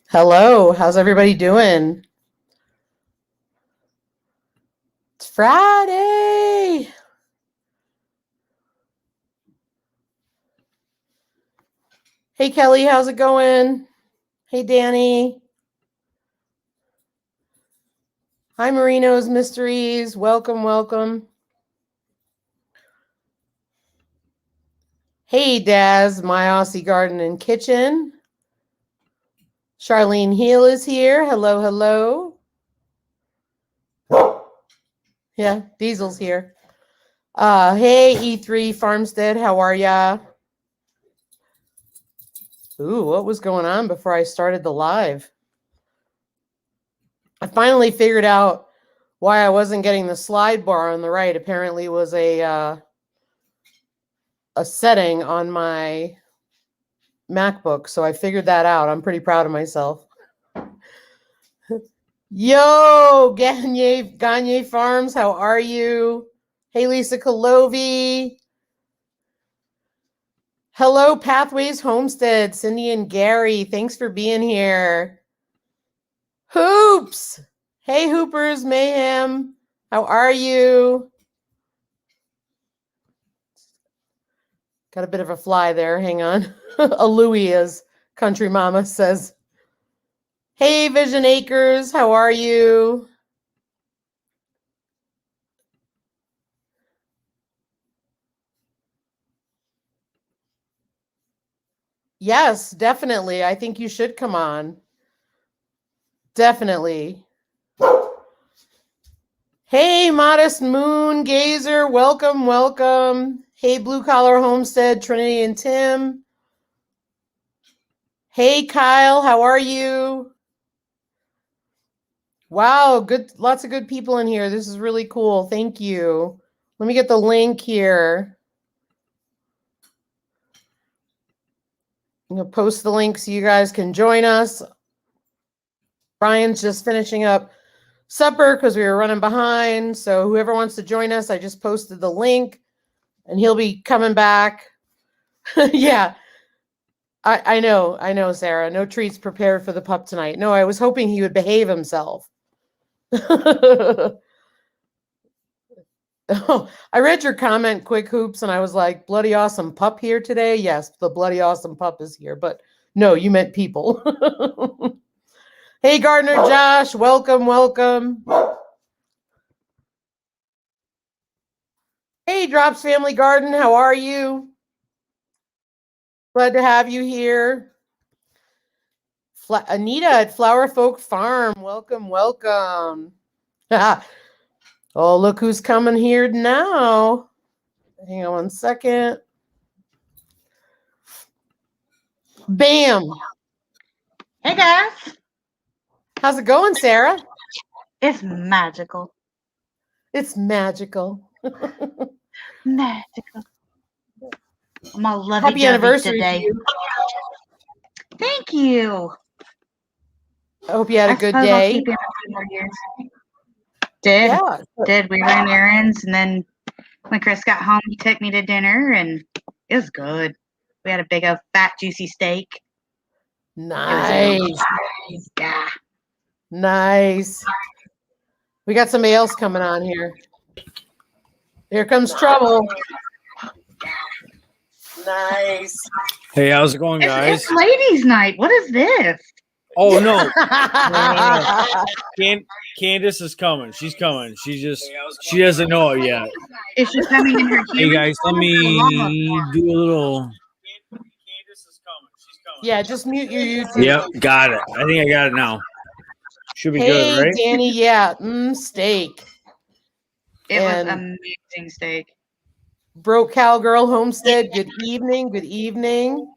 Hello, how's everybody doing? It's Friday. Hey Kelly, how's it going? Hey Danny. Hi Marino's Mysteries. Welcome, welcome. Hey Daz, My Aussie Garden and Kitchen. Charlene Heel is here. Hello, hello. Yeah, Diesel's here. Hey E3 Farmstead, how are ya? Ooh, what was going on before I started the live? I finally figured out why I wasn't getting the slide bar on the right. Apparently, was a setting on my MacBook, so I figured that out. I'm pretty proud of myself. Yo, Gagne Farms, how are you? Hey, Lisa Kolovi. Hello, Pathways Homestead, Cindy and Gary. Thanks for being here. Hoops. Hey, Hoopers Mayhem. How are you? Got a bit of a fly there. Hang on. A Louie, as Country Mama says. Hey, Vision Acres. How are you? Yes, definitely. I think you should come on. Definitely. Hey, Modest Moon Gazer. Welcome, welcome. Hey, Blue Collar Homestead, Trinity and Tim. Hey, Kyle. How are you? Wow, good. Lots of good people in here. This is really cool. Thank you. Let me get the link here. I'm going to post the link so you guys can join us. Brian's just finishing up supper because we were running behind. So whoever wants to join us, I just posted the link and he'll be coming back. Yeah, I know, Sarah. No treats prepared for the pup tonight. No, I was hoping he would behave himself. Oh, I read your comment, Quick Hoops, and I was like, bloody awesome pup here today? Yes, the bloody awesome pup is here. But no, you meant people. Hey, Gardner Josh, welcome, welcome. Hey, Drops Family Garden, how are you? Glad to have you here. Anita at Flower Folk Farm, welcome, welcome. Oh, look who's coming here now. Hang on one second. Bam. Hey guys. How's it going, Sarah? It's magical. It's magical. Magical. I'm all lovey-dovey Happy anniversary today. to you. Thank you. I hope you had a good suppose day. I'll keep him a few more years. Did. We ran errands, and then when Chris got home, he took me to dinner, and it was good. We had a big old fat juicy steak. Nice. Yeah. Nice. We got somebody else coming on here. Here comes trouble. Nice. Hey, how's it going, guys? It's ladies' night. What is this? Oh no. Candace is coming. She's coming. She doesn't know it yet. Is she coming in her Hey guys, let me do a little. Yeah, just mute your YouTube. Yep, got it. I think I got it now. Should be Hey, good, right? Danny, yeah, steak. It was amazing steak. Broke Cowgirl Homestead, good evening, good evening.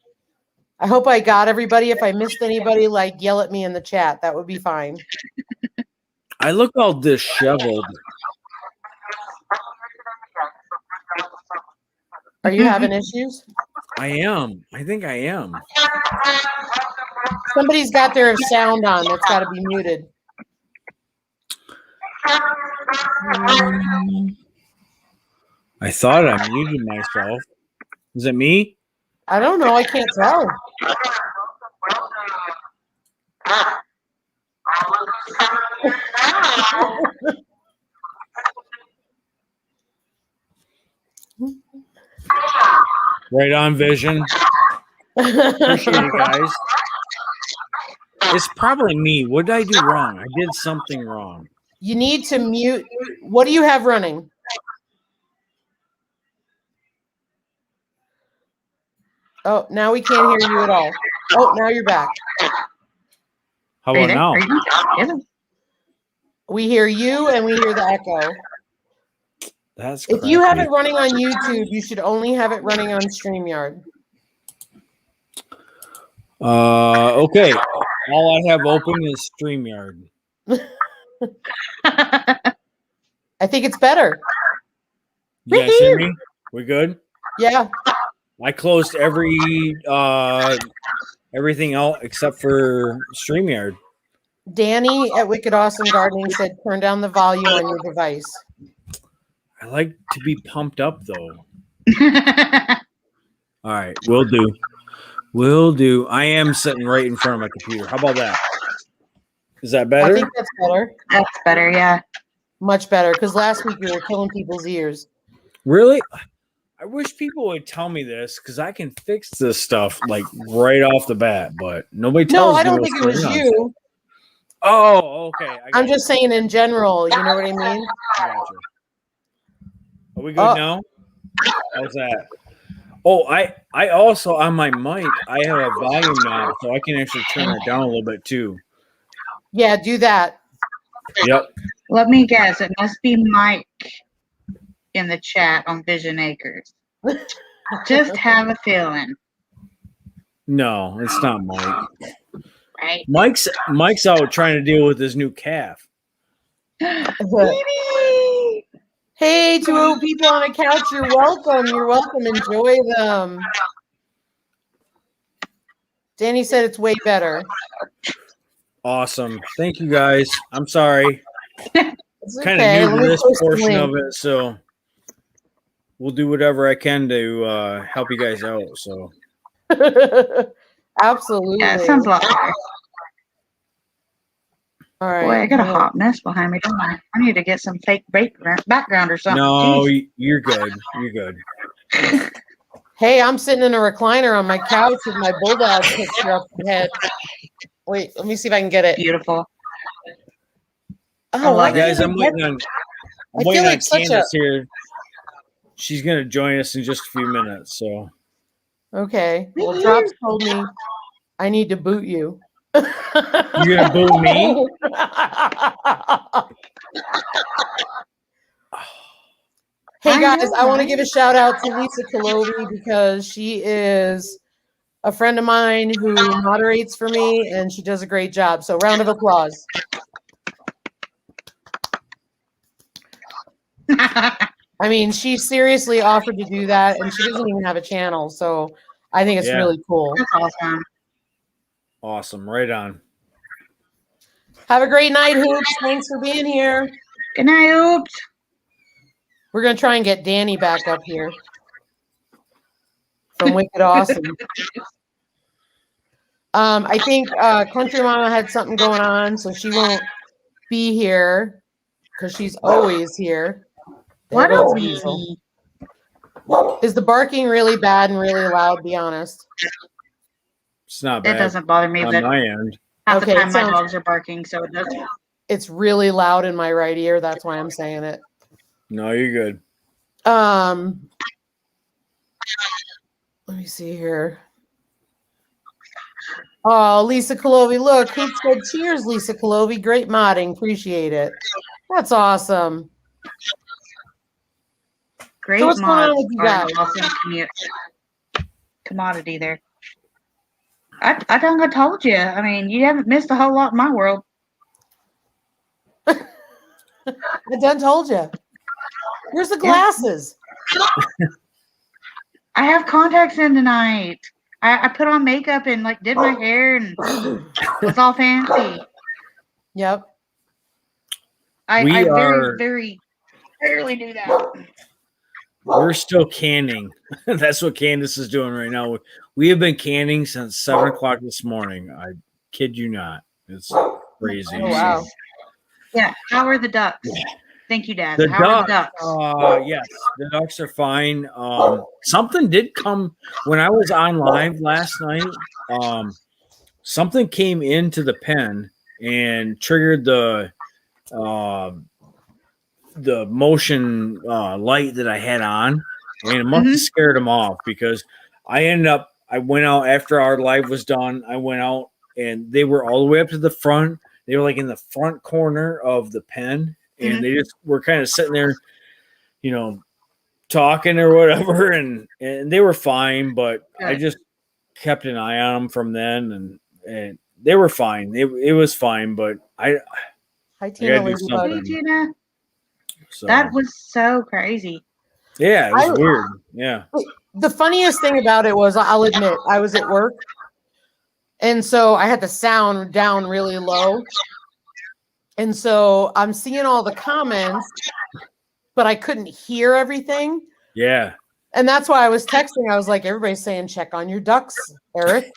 I hope I got everybody. If I missed anybody, like, yell at me in the chat. That would be fine. I look all disheveled. Are you having issues? I am. I think I am. Somebody's got their sound on. That's got to be muted. I thought I muted myself. Is it me? I don't know. I can't tell. Right on, Vision. Appreciate it, guys. It's probably me. What did I do wrong? I did something wrong. You need to mute. What do you have running? Oh, now we can't hear you at all. Oh, now you're back. How Are you about there? now? Are you there? We hear you and we hear the echo. That's If you have crappy. it running on YouTube, you should only have it running on StreamYard. Okay. All I have open is StreamYard. I think it's better. You guys hear me? We good? Yeah. I closed everything out except for StreamYard. Danny at Wicked Awesome Gardening said turn down the volume on your device. I like to be pumped up though. All right, will do. Will do. I am sitting right in front of my computer. How about that? Is that I better? think that's better. That's better, yeah. Much better. Because last week you were killing people's ears. Really? I wish people would tell me this because I can fix this stuff like right off the bat, but nobody tells No, me. I don't what's think it was going on. you. Oh, okay. I'm just saying in general. You know what I mean? I got you. Are we good now? How's that? Oh, I also on my mic I have a volume knob, so I can actually turn it down a little bit too. Yeah, do that. Yep. Let me guess. It must be Mike in the chat on Vision Acres. Just have a feeling. No, it's not Mike. Right? Mike's out trying to deal with his new calf. Baby! Hey, two people on a couch. You're welcome. You're welcome. Enjoy them. Danny said it's way better. Awesome. Thank you guys. I'm sorry. It's Kind okay. of Let new me to this post the portion link. of it, so we'll do whatever I can to help you guys out. So Absolutely. Yeah, it sounds a lot better. All right. Boy, I got a hot mess behind me, don't I? I need to get some fake background or something. no, Jeez. you're good. You're good. Hey, I'm sitting in a recliner on my couch with my bulldog picture up the head. Wait, let me see if I can get it. Beautiful. Oh, love why it. can't Guys, I I'm get- waiting on I feel like such Candace here. She's gonna join us in just a few minutes. So Okay. Well, Drops told me I need to boot you. you're gonna boot me? Hey I guys, know, I want to right? give a shout out to Lisa Colovi because she is a friend of mine who moderates for me and she does a great job. So round of applause. I mean, she seriously offered to do that and she doesn't even have a channel. So I think it's Yeah. really cool. That's awesome. awesome, right on. Have a great night, Hoops. Thanks for being here. Good night, Oops. We're going to try and get Danny back up here from Wicked Awesome. I think Country Mama had something going on, so she won't be here because she's always here. There What goes a Diesel. weenie. Is the barking really bad and really loud? Be honest. It's not It bad doesn't bother me, on but my end. half Okay, the it time my sounds- dogs are barking, so it doesn't. It's really loud in my right ear. That's why I'm saying it. No, you're good. Let me see here. Oh, Lisa Colovi, look, who said cheers, Lisa Colovi. Great modding. Appreciate it. That's awesome. Great So what's going on mods with you are an guys? awesome commodity there. I think I told you. I mean, you haven't missed a whole lot in my world. I done told you. Where's the glasses? I have contacts in tonight. I put on makeup and like did my hair and was all fancy. Yep. I We very, are- very rarely do that. We're still canning. That's what Candace is doing right now. We have been canning since 7 o'clock this morning. I kid you not. It's crazy. Oh, wow. Yeah. How are the ducks? Thank you, Dad. The How are the ducks, ducks? yes, the ducks are fine. Something did come when I was on live last night. Something came into the pen and triggered the motion light that I had on, and it must have scared them off because I went out after our live was done. I went out and they were all the way up to the front. They were like in the front corner of the pen, and they just were kind of sitting there, talking or whatever, and they were fine, but I just kept an eye on them from then, and they were fine. It was fine, but Hi, I Tina. gotta do something. Hey, Tina. So, That was so crazy. yeah, it was weird. Yeah. The funniest thing about it was, I'll admit, I was at work, and so I had the sound down really low, and so I'm seeing all the comments, but I couldn't hear everything. Yeah. And that's why I was texting. I was like, everybody's saying, check on your ducks, Eric.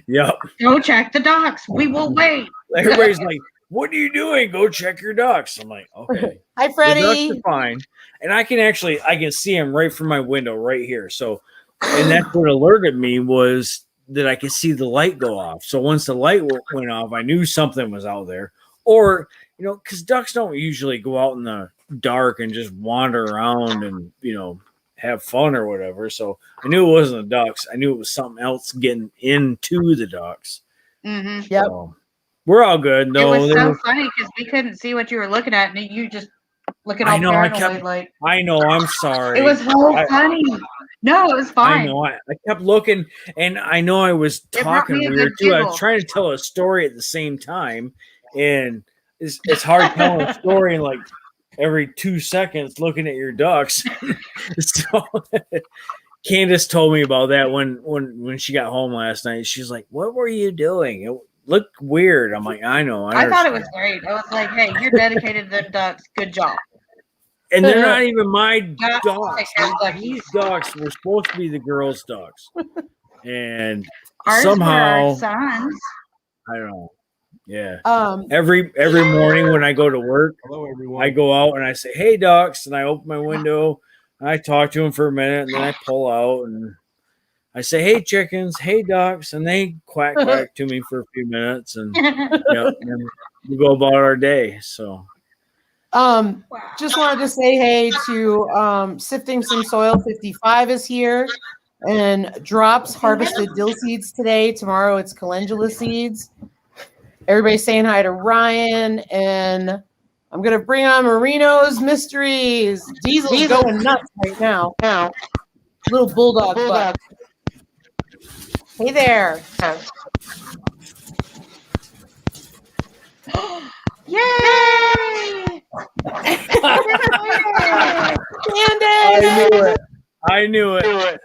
Yep. Go check the ducks. We will wait. Everybody's like, what are you doing? Go check your ducks. I'm like, okay. Hi, The Freddie. ducks are fine. And I can see them right from my window right here. So, and that's what alerted me was that I could see the light go off. So once the light went off, I knew something was out there. Or, because ducks don't usually go out in the dark and just wander around and, have fun or whatever. So I knew it wasn't the ducks. I knew it was something else getting into the ducks. Mm-hmm. Yep. So we're all good. No, it was so funny because we couldn't see what you were looking at, and you just looking all paranoid. I know. I'm sorry. It was so funny. No, it was fine. I know. I kept looking, and I know I was talking weird too. I was trying to tell a story at the same time, and it's hard telling a story in like every 2 seconds looking at your ducks. So Candace told me about that when she got home last night. She's like, "What were you doing? It looked weird." I'm like, "I know." I thought it was great. I was like, "Hey, you're dedicated to the ducks. Good job." And they're not even my ducks. Like, these ducks were supposed to be the girls' ducks, and ours somehow were our sons. I don't know. Yeah. Every morning when I go to work, Hello, everyone. I go out and I say, "Hey, ducks," and I open my window. And I talk to them for a minute, and then I pull out and I say, "Hey, chickens. Hey, ducks," and they quack back to me for a few minutes, and and we go about our day. So. Just wanted to say hey to Sifting Some Soil 55 is here, and drops harvested dill seeds today. Tomorrow it's calendula seeds. Everybody's saying hi to Ryan, and I'm gonna bring on Marino's Mysteries. Diesel's going nuts right now. Little bulldog butt. Hey there. Yay! Candace! I knew it.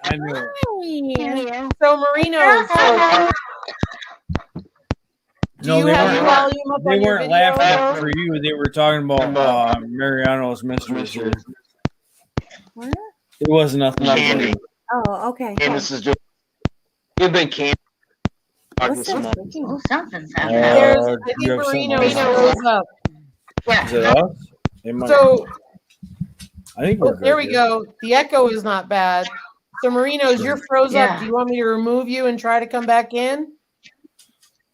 So Marino's. Do you have your volume up They on your weren't video? laughing for you. They were talking about Mariano's Mysteries. What? It wasn't nothing. Candy. Oh, okay. Candace is just. You've been candy. What's Talking that? some- Oh, something's happening. There's, I you think have something Marino's else? goes up. Is it us? It might- So I think we're good. there we go. The echo is not bad. So Marino's, you're froze up. Do you want me to remove you and try to come back in?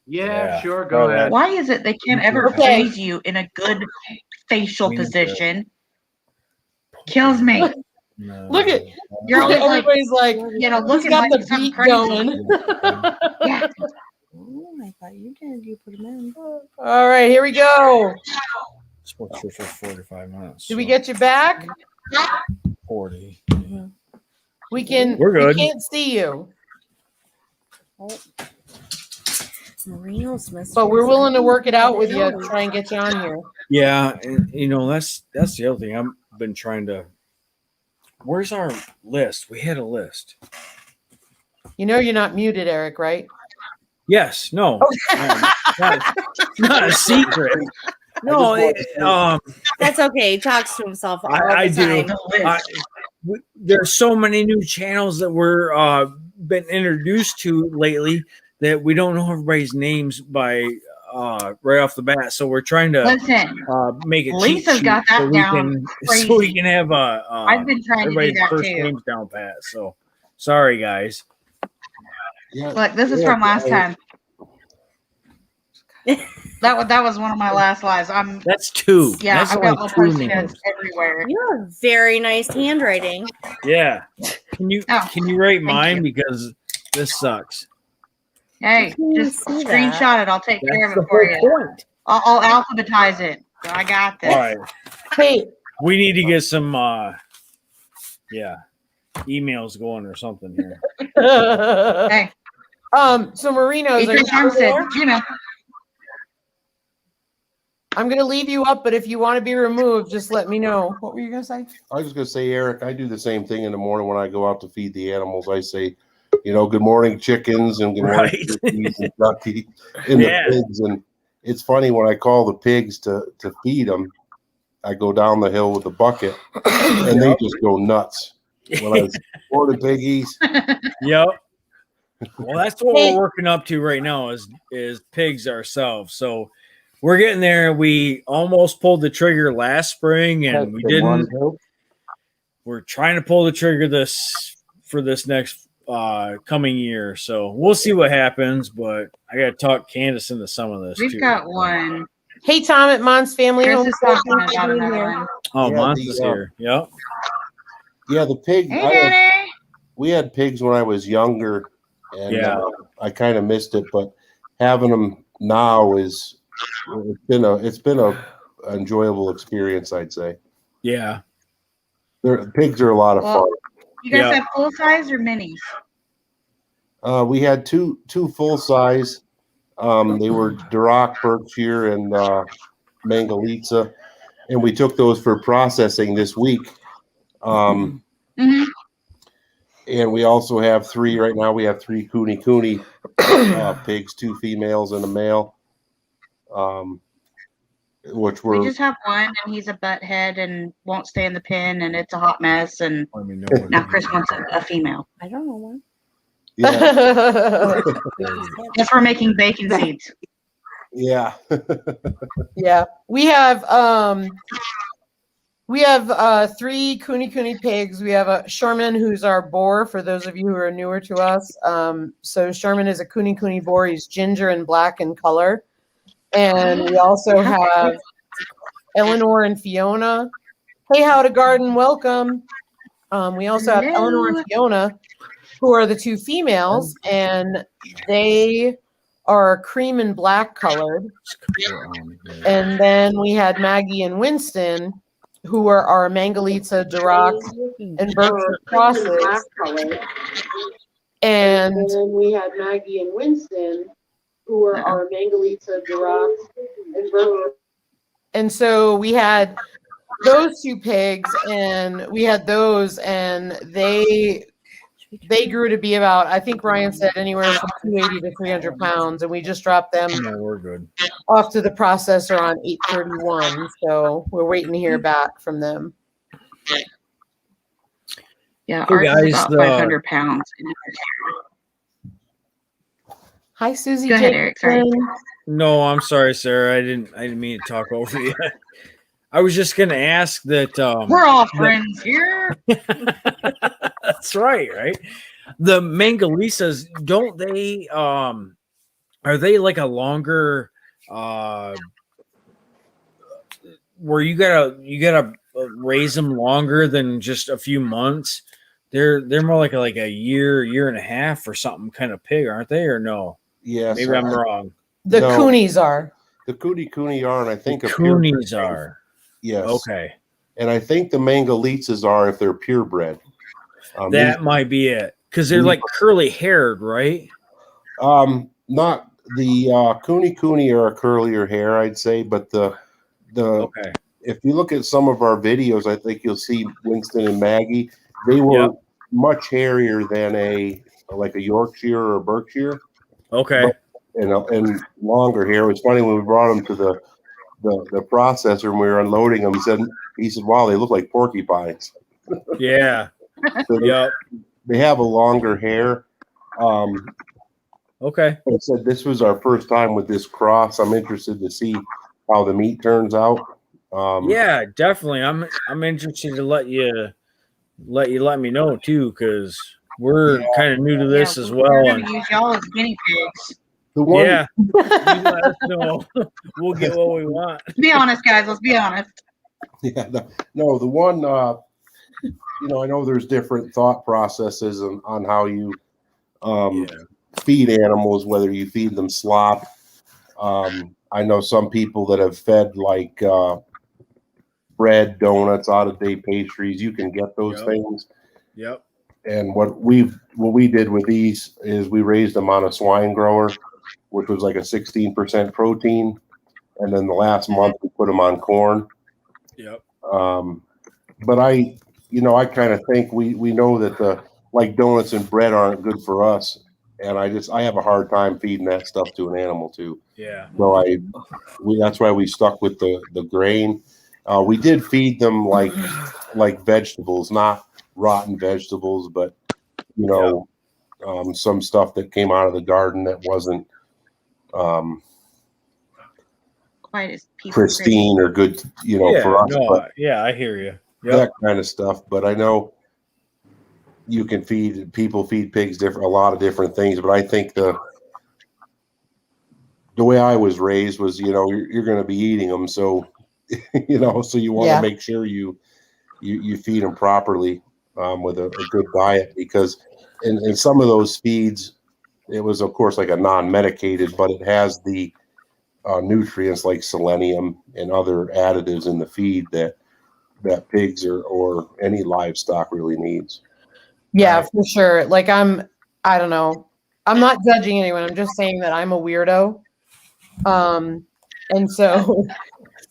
Yeah, sure. Go ahead. Why is it they can't ever Okay. freeze you in a good facial position? Kills me. No. Look at You're always like, everybody's like, looking got like the something beat crazy. going. Yeah. Oh, I thought you did. You put them in. All right, here we go. Supposed to for 45 minutes. Did we get you back? 40? We can. We're good. We can't see you, Marino's Mysteries. but we're willing to work it out with you. Try and get you on here. Yeah, and that's the other thing. I've been trying to. Where's our list? We had a list. You know you're not muted, Eric, right? Yes. No. Not a secret. No. That's okay. He talks to himself all I the do. time. There's so many new channels that we're been introduced to lately that we don't know everybody's names by right off the bat. So we're trying to Listen, make a cheat Lisa's sheet got that so we down can crazy. so we can have I've been trying to do everybody's that first too. names down pat. So sorry guys. Yeah. Look, this is from last time. That was one of my last lives. That's two. Yeah, That's I've only got little two Post-it names. notes everywhere. You have very nice handwriting. Yeah. Can you write mine you. because this sucks? Hey, can just see that. screenshot it. I'll take care That's of the it for whole you. point. I'll alphabetize it. So I got this. All right. Hey, We need to get some emails going or something here. Hey, so Marinos, are Adrian you Farm still said, there? you know, I'm gonna leave you up, but if you want to be removed, just let me know. What were you gonna say? I was going to say, Eric, I do the same thing in the morning when I go out to feed the animals. I say, good morning, chickens, and good morning, Right. turkeys and duckies, and Yeah. the pigs. And it's funny when I call the pigs to feed them, I go down the hill with a bucket, and they just go nuts. When I say, morning, piggies. Yep. Well, that's what Hey. we're working up to right now is pigs ourselves. So we're getting there. We almost pulled the trigger last spring and we didn't. We're trying to pull the trigger for this next coming year. So we'll see what happens, but I got to talk Candace into some of this we've too. got one. Hey, Tom at Mon's Family Chris Home. is talking about another one. Oh, Yeah, Monty's here. Yep. Yeah, the pig. Hey, Danny. We had pigs when I was younger, and Yeah. I kind of missed it. But having them now it's been a enjoyable experience, I'd say. Yeah. Pigs are a lot of Well, you guys Yeah. have full size or minis? fun. We had two full size. They were Duroc, Berkshire, and Mangalitsa, and we took those for processing this week. Mm-hmm. And we also have three right now. We have three Cooney pigs, two females and a male. Which We were just have one, and he's a butthead and won't stay in the pen, and it's a hot mess. And Let me know. now Chris wants a female. I don't know one. yeah Yes, we're making bacon seeds. yeah. Yeah, we have three Cooney pigs. We have a Sherman, who's our boar, for those of you who are newer to us. So Sherman is a Cooney boar. He's ginger and black in color. And we also have Eleanor and Fiona. Hey, how to garden, welcome. We also have Hello. Eleanor and Fiona, who are the two females, and they are cream and black colored. And then we had Maggie and Winston, who are our Mangalitsa, Duroc, and Berkshire crosses. And then we had Maggie and Winston, who are our Mangalitsa, Duroc, and Berkshire. And so we had those two pigs, and we had those, and they grew to be about, I think Ryan said, anywhere from 280 to 300 pounds, and we just dropped them No, we're good. off to the processor on 8/31. So we're waiting to hear back from them. Yeah, Hey, ours guys, is about 500 pounds. Hi, Susie. Go ahead, Eric. Sorry. Jacobson. No, I'm sorry, Sarah. I didn't mean to talk over you. I was just gonna ask that. We're all friends here. That's right. The Mangalisas, don't they? Are they like a longer? Where you gotta raise them longer than just a few months? They're more like a year and a half or something kind of pig, aren't they? Or no? Yes. Maybe I'm wrong. The No. Coonies are. The Cooney are, and I think The a purebred. Coonies are. Yes. Okay. And I think the Mangalitzas are if they're purebred. That might be it. Because they're like curly haired, right? Not the Cooney are a curlier hair, I'd say, but the Okay. if you look at some of our videos, I think you'll see Winston and Maggie. They were much hairier than a Yorkshire or a Berkshire. Okay. And longer hair. It was funny when we brought them to the processor and we were unloading them. He said, "Wow, they look like porcupines." Yeah. So Yep. they have a longer hair. Okay. I said this was our first time with this cross. I'm interested to see how the meat turns out. Yeah, definitely. I'm interested to let me know too, because we're kind of new to this as we're well. gonna And use y'all as guinea pigs. The one, yeah, you let us know. We'll get what we want. Be honest, guys. Let's be honest. yeah, no, the one. I know there's different thought processes on how you feed animals, whether you feed them slop. I know some people that have fed like bread, donuts, out of date pastries. You can get those things. Yep. And what we did with these is we raised them on a swine grower, which was like a 16% protein, and then the last month we put them on corn. Yep. But I kind of think we know that the like donuts and bread aren't good for us, and I have a hard time feeding that stuff to an animal too. Yeah. So that's why we stuck with the grain. We did feed them like vegetables, not rotten vegetables, but some stuff that came out of the garden that wasn't Quite as pristine or good, for us. No, but I hear you. that kind of stuff. But I know you can people feed pigs a lot of different things. But I think the way I was raised was, you're going to be eating them, so so you want to make sure you feed them properly with a good diet, because in some of those feeds, it was of course like a non-medicated, but it has the nutrients like selenium and other additives in the feed that pigs or any livestock really needs. Yeah, for sure. Like I don't know. I'm not judging anyone. I'm just saying that I'm a weirdo. And so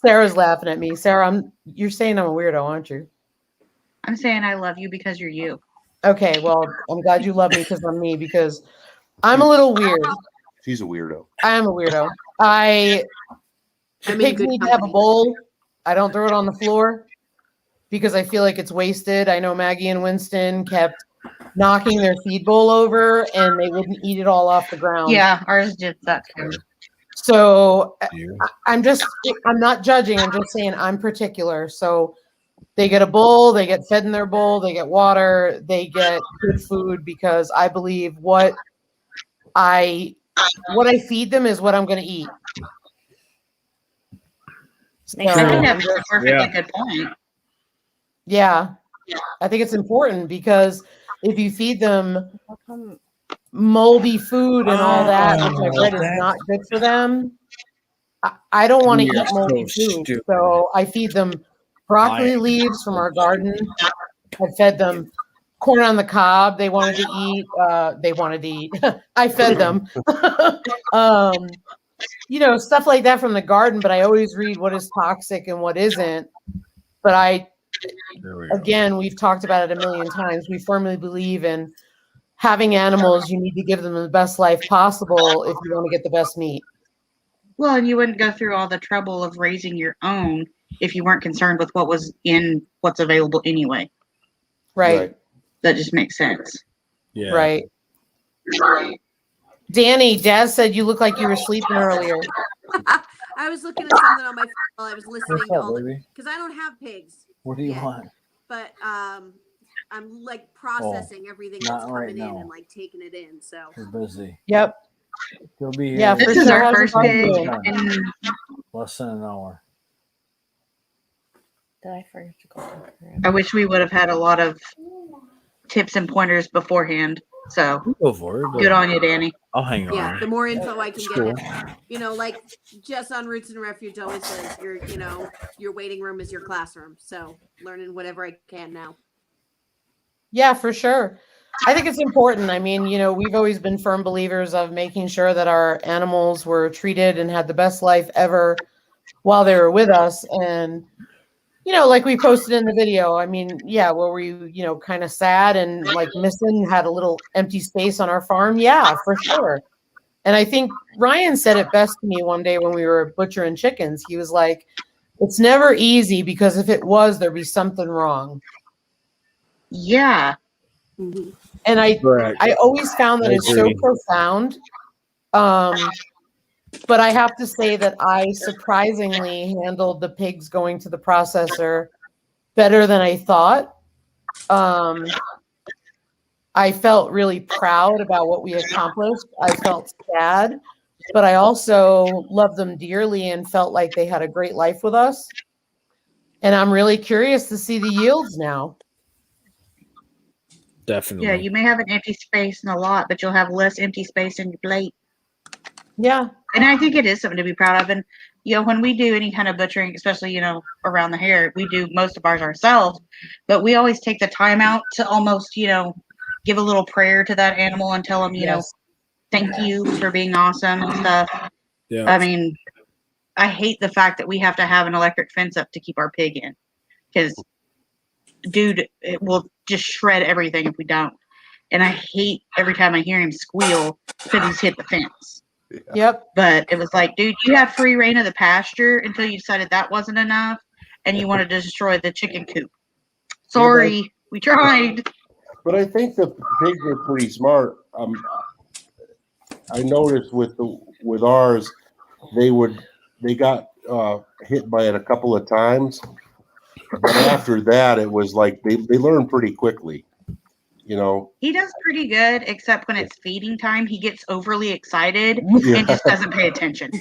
Sarah's laughing at me. Sarah, you're saying I'm a weirdo, aren't you? I'm saying I love you because you're you. Okay, well, I'm glad you love me because I'm me, because I'm a little weird. She's a weirdo. I am a weirdo. The pigs need to have a bowl. I don't throw it on the floor because I feel like it's wasted. I know Maggie and Winston kept knocking their feed bowl over and they wouldn't eat it all off the ground. Yeah, ours did that too. So I'm not judging. I'm just saying I'm particular. So they get a bowl, they get fed in their bowl, they get water, they get good food, because I believe what I feed them is what I'm going to eat. So, I think that's a perfectly good point. Yeah, I think it's important, because if you feed them moldy food and all that, which I read is not good for them, I don't want to eat moldy food. Stupid. So I feed them broccoli leaves from our garden. I fed them corn on the cob. They wanted to eat. I fed them. Stuff like that from the garden. But I always read what is toxic and what isn't. But we've talked about it a million times. We firmly believe in having animals. You need to give them the best life possible if you want to get the best meat. Well, and you wouldn't go through all the trouble of raising your own if you weren't concerned with what was in what's available anyway. Right. That just makes sense. Yeah. Right. Danny, Daz said you look like you were sleeping earlier. I was looking at something on my phone while I was listening because I don't have pigs. What do you want? But I'm like processing everything that's coming in and like taking it in. So you're busy. Yep. He'll be here. Yeah, this is our first pig in less than an hour. Did I forget to go? I wish we would have had a lot of tips and pointers beforehand. So go for it. Good on you, Danny. I'll hang on. Yeah, the more info I can get, like Jess on Roots and Refuge always says, your waiting room is your classroom. So learning whatever I can now. Yeah, for sure. I think it's important. I mean, we've always been firm believers of making sure that our animals were treated and had the best life ever while they were with us. And, like we posted in the video, I mean, were we, kind of sad and like missing, had a little empty space on our farm? Yeah, for sure. And I think Ryan said it best to me one day when we were butchering chickens. He was like, it's never easy, because if it was, there'd be something wrong. Yeah. And I always found that it's so profound, But I have to say that I surprisingly handled the pigs going to the processor better than I thought. I felt really proud about what we accomplished. I felt sad, but I also loved them dearly and felt like they had a great life with us. And I'm really curious to see the yields now. Definitely. Yeah, you may have an empty space in the lot, but you'll have less empty space in your plate. Yeah. And I think it is something to be proud of. And, when we do any kind of butchering, especially, around the hair, we do most of ours ourselves, but we always take the time out to almost, give a little prayer to that animal and tell them, Yes. thank you for being awesome and stuff. Yeah. I mean, I hate the fact that we have to have an electric fence up to keep our pig in, because, dude, it will just shred everything if we don't. And I hate every time I hear him squeal because he's hit the fence. Yep. But it was like, dude, you have free reign of the pasture until you decided that wasn't enough, and you wanted to destroy the chicken coop. Sorry, we tried. But I think the pigs are pretty smart. I noticed with ours, they got hit by it a couple of times, but after that, it was like they learn pretty quickly. He does pretty good, except when it's feeding time. He gets overly excited Yeah. and just doesn't pay attention.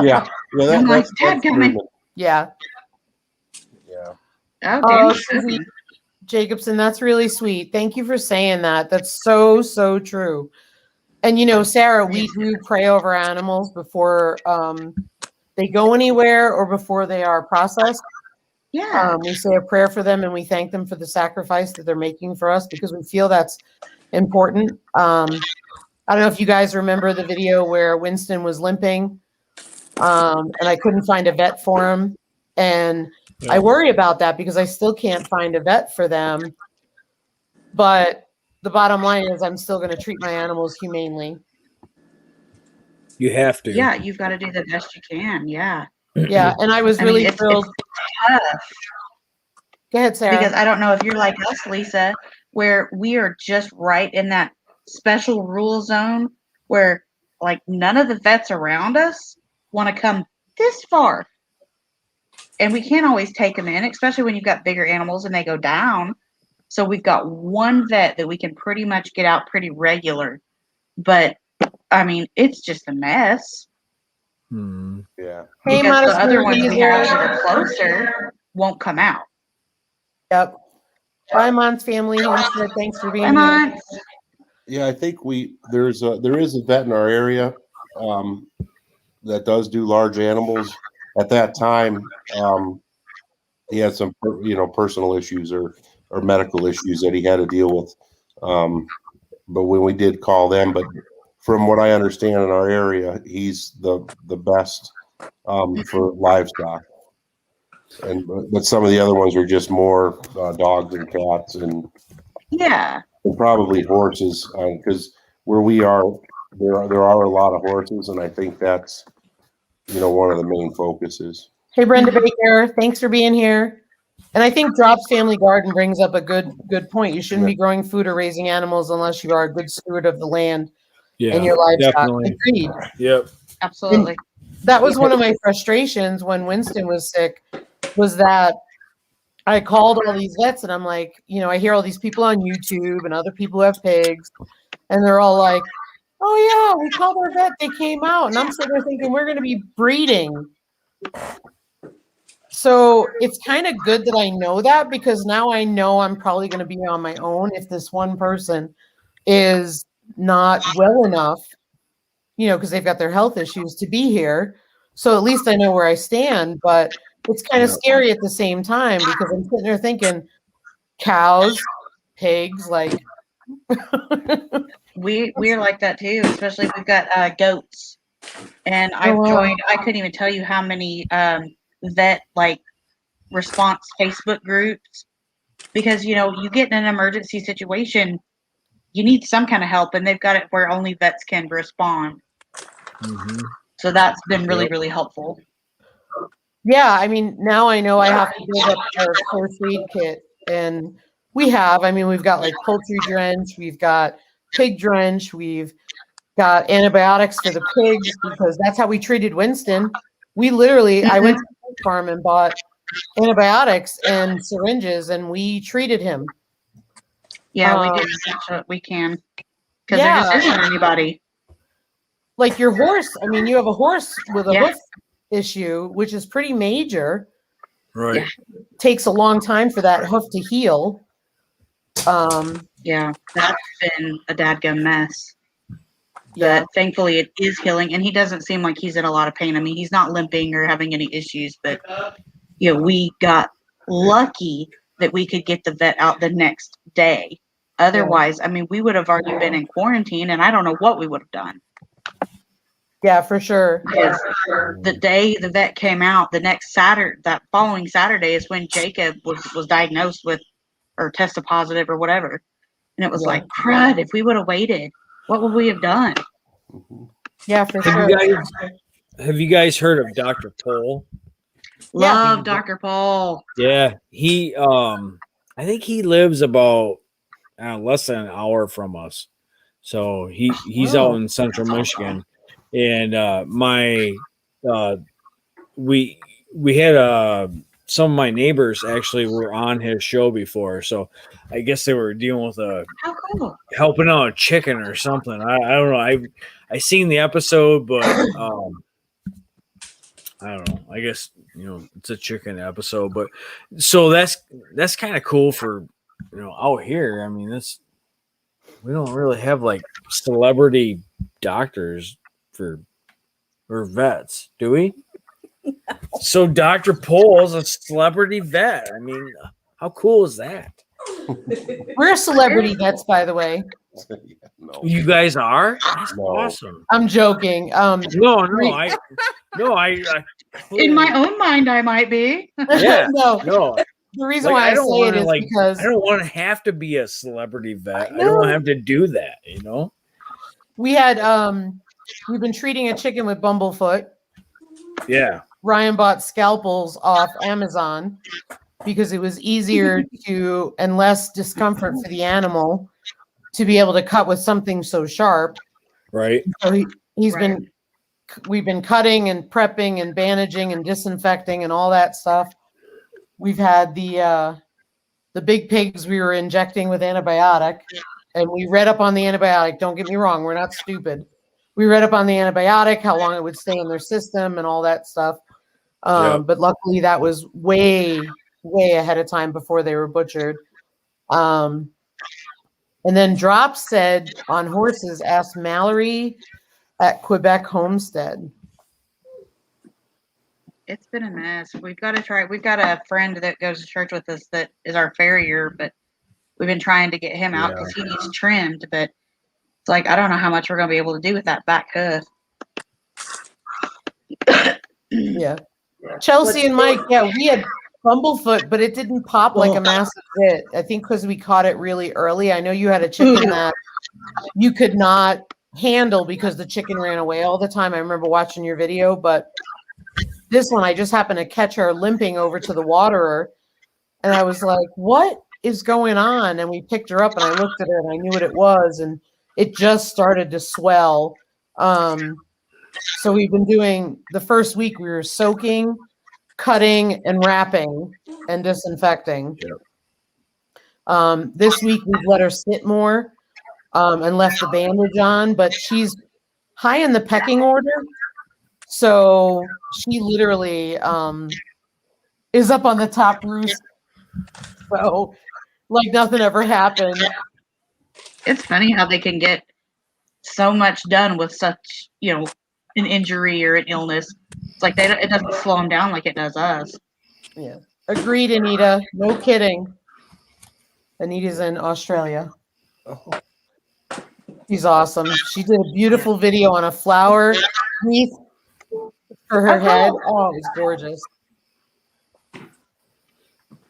Yeah. I'm like, That's dadgummit. Yeah. Yeah. Oh, Oh, Danny's Susie cooking. Jacobson, that's really sweet. Thank you for saying that. That's so, so true. And Sarah, we do pray over animals before they go anywhere or before they are processed. Yeah. We say a prayer for them and we thank them for the sacrifice that they're making for us because we feel that's important. I don't know if you guys remember the video where Winston was limping and I couldn't find a vet for him. And I worry about that because I still can't find a vet for them. But the bottom line is I'm still going to treat my animals humanely. You have to. Yeah, you've got to do the best you can. Yeah. Yeah. And I was really thrilled. It's tough. Go ahead, Sarah. Because I don't know if you're like us, Lisa, where we are just right in that special rule zone where like none of the vets around us want to come this far. And we can't always take them in, especially when you've got bigger animals and they go down. So we've got one vet that we can pretty much get out pretty regular. But I mean, it's just a mess. Yeah. Hey, Because Modest the other ones Movies. we have that are closer won't come out. Yep. Bye, Mon's family. Thanks for being Come here. on. Yeah, I think there is a vet in our area that does do large animals. At that time, he had some personal issues or medical issues that he had to deal with. But when we did call them, but from what I understand in our area, he's the best for livestock. But some of the other ones are just more dogs and cats and probably horses because where we are there are a lot of horses and I think that's one of the main focuses. Hey, Brenda Baker, thanks for being here. And I think Drop's Family Garden brings up a good point. You shouldn't be growing food or raising animals unless you are a good steward of the land and your livestock. Definitely. Agreed. Yep. Absolutely. And that was one of my frustrations when Winston was sick, was that I called all these vets and I'm like, I hear all these people on YouTube and other people who have pigs, and they're all like, oh yeah, we called our vet, they came out. And I'm sitting there thinking we're going to be breeding. So it's kind of good that I know that because now I know I'm probably going to be on my own if this one person is not well enough, because they've got their health issues to be here. So at least I know where I stand, but it's kind of scary at the same time because I'm sitting there thinking cows, pigs, like we're like that too, especially if we've got goats. And I've joined, I couldn't even tell you how many vet like response Facebook groups because you get in an emergency situation, you need some kind of help, and they've got it where only vets can respond. So that's been really, really helpful. Yeah, I mean, now I know I have to build up our first aid kit, and we've got like poultry drench, we've got pig drench, we've got antibiotics for the pigs because that's how we treated Winston. We literally, I went to the pig farm and bought antibiotics and syringes, and we treated him. Yeah, we do as much as we can because there Yeah. just isn't anybody. Like your horse, I mean, you have a horse with a Yeah. hoof issue, which is pretty major. Right. Yeah. Takes a long time for that hoof to heal. Yeah, that's been a dadgum mess. Yeah. But thankfully it is healing, and he doesn't seem like he's in a lot of pain. I mean, he's not limping or having any issues, but we got lucky that we could get the vet out the next day. Otherwise, I mean, we would have already been in quarantine, and I don't know what we would have done. Yeah, for sure. Because the day the vet came out, the next Saturday, that following Saturday is when Jacob was diagnosed with or tested positive or whatever. And it was Yeah. like, crud, if we would have waited, what would we have done? Yeah, for Have sure. you guys heard of Dr. Pole? Yeah. Love Dr. Paul. Yeah, he I think he lives about less than an hour from us. So he's Oh. out in central Michigan. And we had some of my neighbors actually were on his show before, so I guess they were dealing with How cool. helping out a chicken or something. I don't know. I seen the episode, but I don't know. I guess it's a chicken episode, but so that's kind of cool for out here. I mean, we don't really have like celebrity doctors or vets, do we? So Dr. Pole is a celebrity vet. I mean, how cool is that? We're celebrity vets, by the way. No. You guys are? That's No. awesome. I'm joking. No, I In my own mind, I might be. Yeah. no. The reason why I say it is because I don't want to have to be a celebrity vet. I don't want to have to do that, we had we've been treating a chicken with bumblefoot. Yeah. Ryan bought scalpels off Amazon because it was easier to and less discomfort for the animal to be able to cut with something so sharp. Right. So we've been cutting and prepping and bandaging and disinfecting and all that stuff. We've had the big pigs we were injecting with antibiotic, and we read up on the antibiotic. Don't get me wrong, we're not stupid. We read up on the antibiotic, how long it would stay in their system and all that stuff. But luckily that was way, way ahead of time before they were butchered. And then Drop said on horses, asked Mallory at Quebec Homestead. It's been a mess. We've got to try. We've got a friend that goes to church with us that is our farrier, but we've been trying to get him out because he needs trimmed. But it's like, I don't know how much we're going to be able to do with that back hoof. Yeah. Chelsea and Mike, yeah, we had bumblefoot, but it didn't pop like a massive hit. I think because we caught it really early. I know you had a chicken that you could not handle because the chicken ran away all the time. I remember watching your video, but this one, I just happened to catch her limping over to the waterer, and I was like, what is going on? And we picked her up, and I looked at her, and I knew what it was, and it just started to swell. So we've been doing, the first week we were soaking, cutting, and wrapping, and disinfecting. This week we've let her sit more and left the bandage on, but she's high in the pecking order. So she literally is up on the top roost. So like nothing ever happened. It's funny how they can get so much done with such, an injury or an illness. It's like it doesn't slow them down like it does us. Yeah. Agreed, Anita. No kidding. Anita's in Australia. She's awesome. She did a beautiful video on a flower wreath for her head. Oh, it was gorgeous.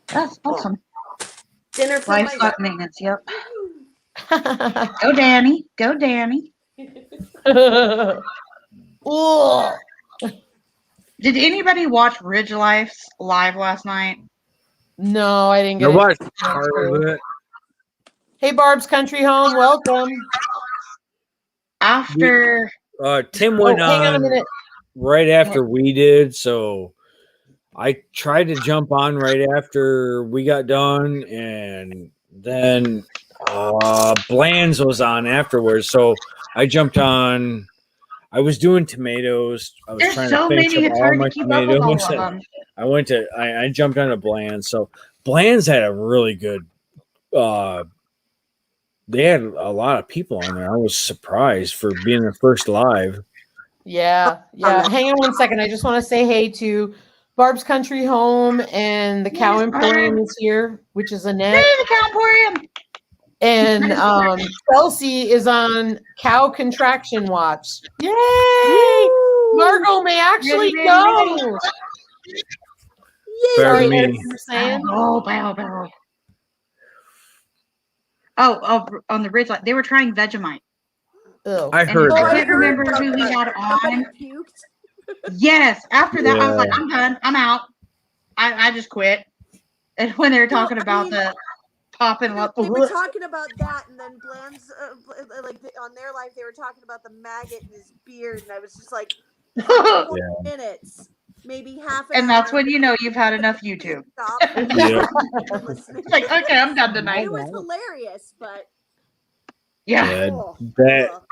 That's awesome. Dinner for my Livestock maintenance. Yep. Go, Danny. Go, Danny. Ooh. Did anybody watch Ridge Life's live last night? No, I didn't get Nobody it. part of it. Hey, Barb's Country Home, welcome. after. Tim Oh, went hang on a on minute. right after we did, so I tried to jump on right after we got done, and then Bland's was on afterwards. So I jumped on. I was doing tomatoes. I was There's trying so to finish many, up it's all hard my to keep up with all tomatoes. of them. I jumped on a Bland's. So Bland's had a really good. They had a lot of people on there. I was surprised for being their first live. Yeah. Hang on one second. I just want to say hey to Barb's Country Home and the Cow Yes, Emporium Barb. is here, which is Hey, Annette. the Cow Emporium. And Chelsea is on Cow Contraction Watch. Yay! Woo! Margot may actually Ready. go. Better Sorry, than Ed, me. you were saying? Bow. Oh, on the ridge line, they were trying Vegemite. Ugh. I And heard I Oh, I that. can't remember heard who we that. had Somebody on. puked. Yes. After that, I was like, Yeah. I'm done. I'm out. I just quit. And when they were Well, talking I about mean, the popping up, They were talking about that, and then Bland's on their life, they were talking about the maggot in his beard, and I was just like, 20 minutes, maybe half an and hour. that's when you know you've had enough YouTube. Stop Yeah. listening. It's like, okay, I'm done tonight. It was hilarious, but Yeah. Yeah, oh, that ugh.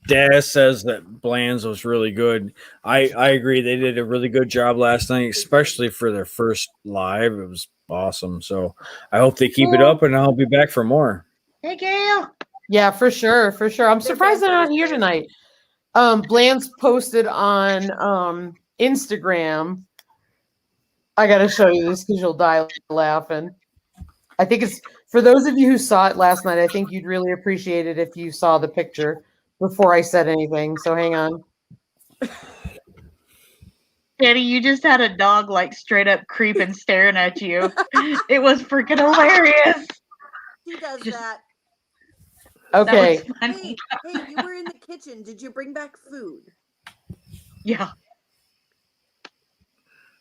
Daz says that Bland's was really good. I agree. They did a really good job last night, especially for their first live. It was awesome. So I hope they keep it up, and I'll be back for more. Hey, Gail. Yeah, for sure. I'm They're surprised they're not here fantastic. tonight. Bland's posted on Instagram. I gotta show you this because you'll die laughing. I think it's for those of you who saw it last night, I think you'd really appreciate it if you saw the picture before I said anything. So hang on. Daddy, you just had a dog like straight up creeping, staring at you. It was freaking hilarious. He does Just- that. Okay. That was funny. Hey, you were in the kitchen. Did you bring back food? Yeah.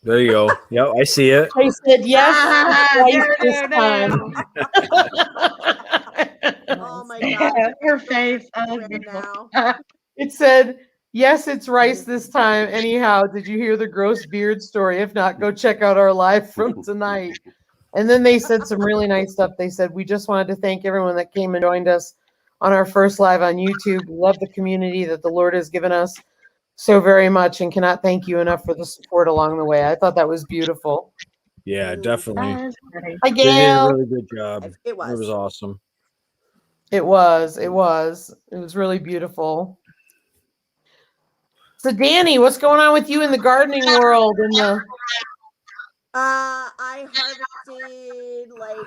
There you go. Yep, I see it. I said yes twice no, this no, time. Oh my god. Her face. Oh, Where beautiful. now? It said, yes, it's rice this time. Anyhow, did you hear the gross beard story? If not, go check out our live from tonight. And then they said some really nice stuff. They said, we just wanted to thank everyone that came and joined us on our first live on YouTube. We love the community that the Lord has given us so very much and cannot thank you enough for the support along the way. I thought that was beautiful. Yeah, definitely. That is pretty. Hi, They did a Gail. really good job. It It was was. awesome. It was really beautiful. So Danny, what's going on with you in the gardening world and the I harvested like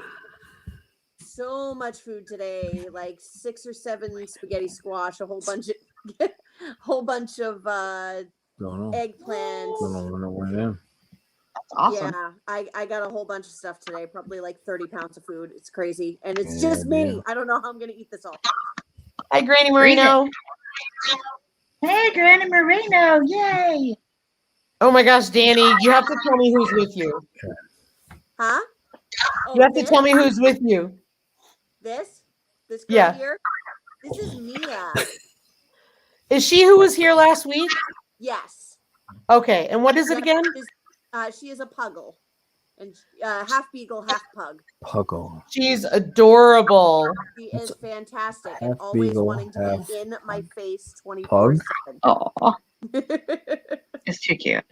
so much food today, like 6 or 7 spaghetti squash, a whole bunch of Don't know. eggplants. Don't know where I am. That's awesome. Yeah, I got a whole bunch of stuff today, probably like 30 pounds of food. It's crazy. And it's Yeah, just me. damn. I don't know how I'm going to eat this all. Hi, Granny Marino. Hey, Granny Marino. Yay. Oh my gosh, Danny, you have to tell me who's with you. Huh? You have to tell me who's with you. This girl Yeah. here. This is Mia. Is she who was here last week? Yes. Okay, and what is it again? She is a puggle, and half beagle, half pug. Puggle. She's adorable. She is fantastic half and always beagle, wanting to half be in my face pug? 24/7. Oh, it's too cute.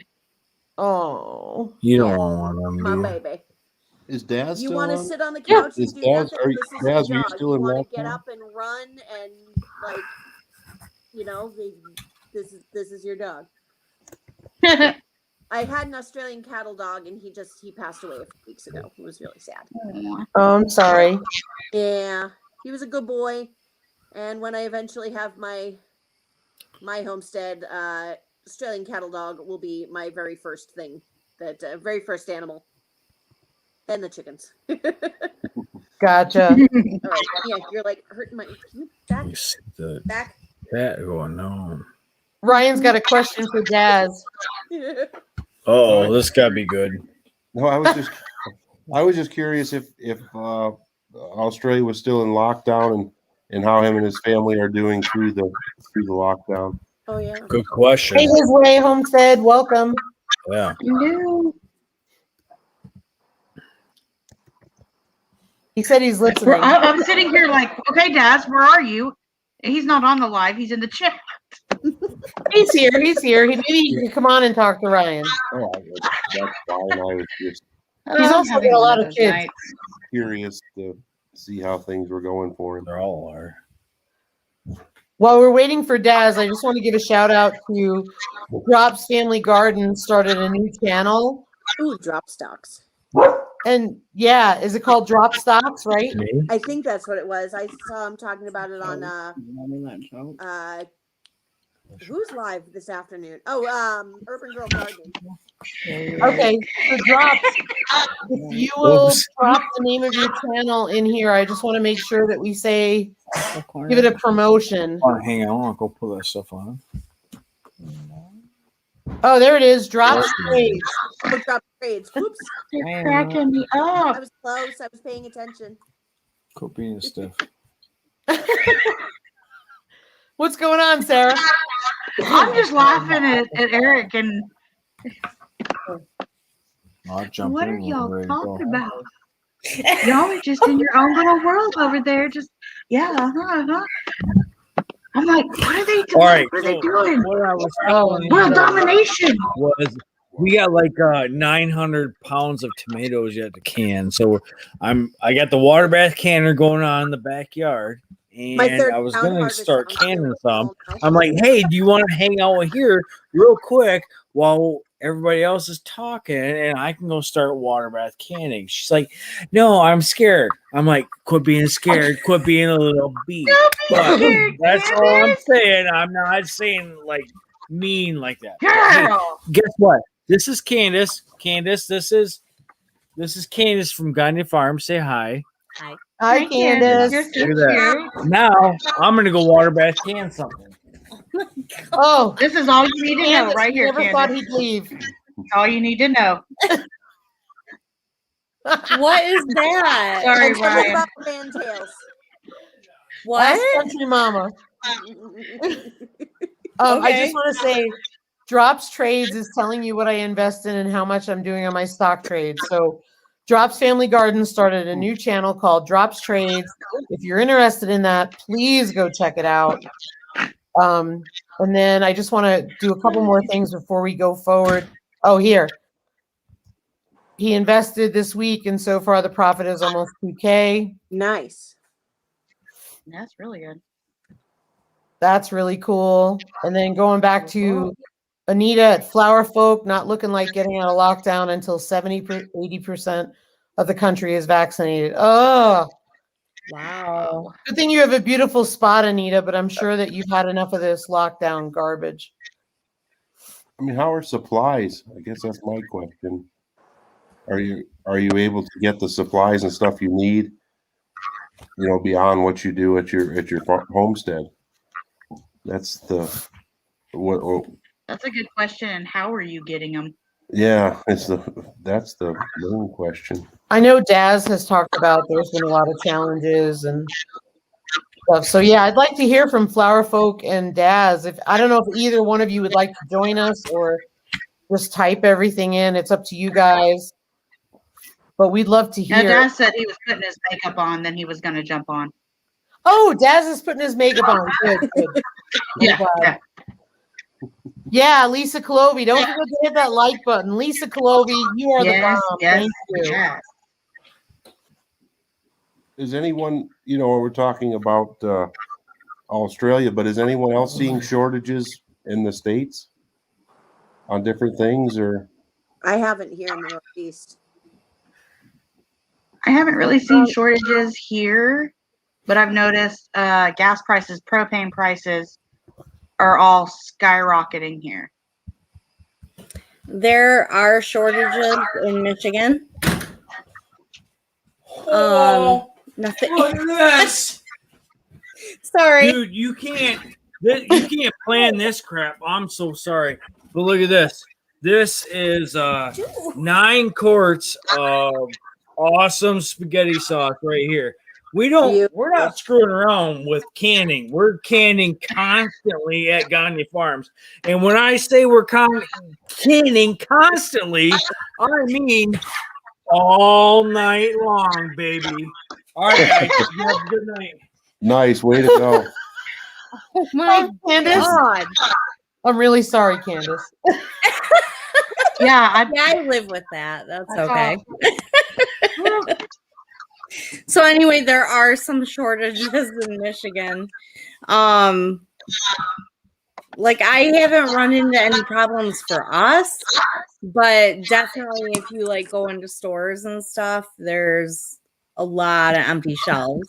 Oh. You don't Yeah. want one of My them, do you? baby. Is Daz You still want to on? sit on the Yeah. couch and Is do Daz- nothing? are you- This is Daz, your are you dog. still You in want to get lockdown? up and run and like, this is your dog. I had an Australian cattle dog, and he passed away a few weeks ago. It was really sad. Oh, I'm sorry. Yeah, he was a good boy. And when I eventually have my homestead, Australian cattle dog will be my very first thing, very first animal. Then the chickens. All Gotcha. right, yeah, you're like hurting my. Can you back? You see the Back. cat going on. Ryan's got a question for Daz. Oh, this gotta be good. No, I was just curious if Australia was still in lockdown and and how him and his family are doing through the lockdown. Oh yeah. Good question. Hey, his way homestead, welcome. Yeah. No. He said he's listening. I'm sitting here like, okay, Daz, where are you? He's not on the live. He's in the chat. He's here. He's here. Maybe he can come on and talk to Ryan. Oh, that's fine. I was just He's also having got a one lot of those kids. nights. curious to see how things were going for him. They're all are. While we're waiting for Daz, I just want to give a shout out to Drop's Family Garden started a new channel. Ooh, drop stocks. And yeah, is it called Drop Stocks, right? Me? I think that's what it was. I saw him talking about it on who's live this afternoon? Oh, Urban Girl Gardening. Okay, so Drops, if you will drop the name of your channel in here, I just want to make sure that we say, give it a promotion. Oh, hang on, I'll go pull that stuff on. Oh, there it is. Drops Trades. Oh, drop trades. Oops. They're cracking me up. I was close. I was paying attention. Quit being stiff. What's going on, Sarah? I'm just laughing at Eric and I'll jump what in are when y'all we're ready to talking go. about? Y'all are just in your own little world over there. Just I'm like, what are they doing? All right, What are they so doing? what I was telling World you domination. was we got like 900 pounds of tomatoes yet to can. So I got the water bath canner going on in the backyard, My and third I was pound gonna harvest start sounds canning really some. small now. I'm like, hey, do you want to hang out here real quick while everybody else is talking, and I can go start water bath canning? She's like, no, I'm scared. I'm like, quit being scared, quit being a little bee. But that's all I'm saying. I'm not saying like mean like that. Hey, Girl. guess what? This is Candace. Candace, this is Candace from Gagne Farm. Say hi. Hi, Candace. You're so Look at that. cute. Now I'm gonna go water bath can something. Oh, This is all you need to know Candace, right here, never thought Candace. he'd leave. All you need to know. What is that? Sorry, And tell me Ryan. about fantails. What? Ask Country Mama. I Okay. just want to say, Drops Trades is telling you what I invest in and how much I'm doing on my stock trades. So, Drops Family Garden started a new channel called Drops Trades. If you're interested in that, please go check it out. And then I just want to do a couple more things before we go forward. Oh, here. He invested this week, and so far the profit is almost 2K. Nice. That's really good. That's really cool. And then going back to Anita at Flower Folk, not looking like getting out of lockdown until 80% of the country is vaccinated. Oh, Wow. good thing you have a beautiful spot, Anita, but I'm sure that you've had enough of this lockdown garbage. I mean, how are supplies? I guess that's my question. Are you able to get the supplies and stuff you need? You know, beyond what you do at your homestead. That's what. That's a good question. And how are you getting them? Yeah, that's the main question. I know Daz has talked about there's been a lot of challenges and stuff. So yeah, I'd like to hear from Flower Folk and Daz. If I don't know if either one of you would like to join us or just type everything in. It's up to you guys. But we'd love to Now, hear. Dad said he was putting his makeup on, then he was going to jump on. Oh, Daz is putting his makeup on. Good, good. Yeah, yeah. Yeah, Lisa Colobi. Don't forget to hit that like button. Lisa Colobi, you are the Yes, bomb. yes, Thank you. yes. Is anyone, we're talking about Australia, but is anyone else seeing shortages in the States on different things or? I haven't here in the Northeast. I haven't really seen shortages here, but I've noticed gas prices, propane prices are all skyrocketing here. There are shortages in Michigan. Nothing. Look at this, Sorry. dude. You can't plan this crap. I'm so sorry, but look at this. This is 9 quarts of awesome spaghetti sauce right here. We don't. Beautiful. We're not screwing around with canning. We're canning constantly at Gagne Farms. And when I say we're canning constantly, I mean all night long, baby. All right, guys. You have a good night. Nice, way to go. Oh my Candace. God. I'm really sorry, Candace. Yeah, Yeah, I live with that. That's okay. So anyway, there are some shortages in Michigan. Like I haven't run into any problems for us, but definitely if you like go into stores and stuff, there's a lot of empty shelves.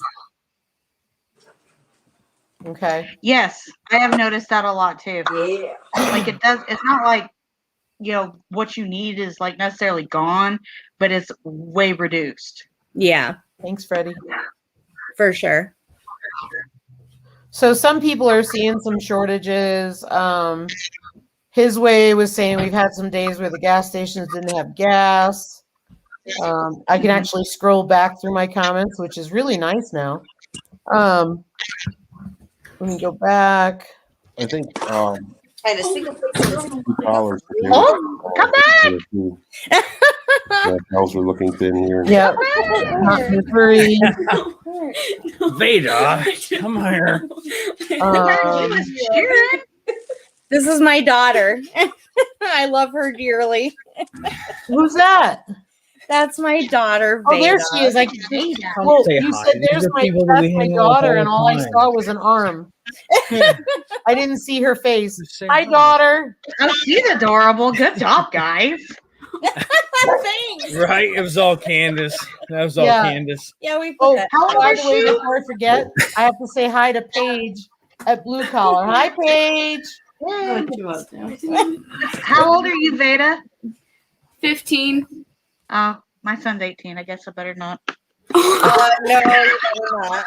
Okay. yes, I have noticed that a lot too. Like it does. It's not like what you need is like necessarily gone, but it's way reduced. Yeah, Thanks, Freddie. for sure. So some people are seeing some shortages. His way was saying we've had some days where the gas stations didn't have gas. I can actually scroll back through my comments, which is really nice now. Let me go back. I think I just think $2. Oh, come back! The cows are looking thin here. Yep. Not Missouri. Veda, come here. this is my daughter. I love her dearly. Who's that? That's my daughter. Oh, there Veda. she is. I can see. Well, Say you hi. said These there's are my, people that that's we my hang out with daughter, all and the all I time. saw was an arm. I didn't see her face. Just say Hi, hi. daughter. Oh, she's adorable. Good job, guys. Thanks. Right? It was all Candace. That was all Yeah. Candace. Yeah, we put Oh, that. How old by is the way, she? before I forget, I have to say hi to Paige at Blue Collar. Hi, Paige. How old are you, Veda? 15. Oh, my son's 18. I guess I better not. No, you better not.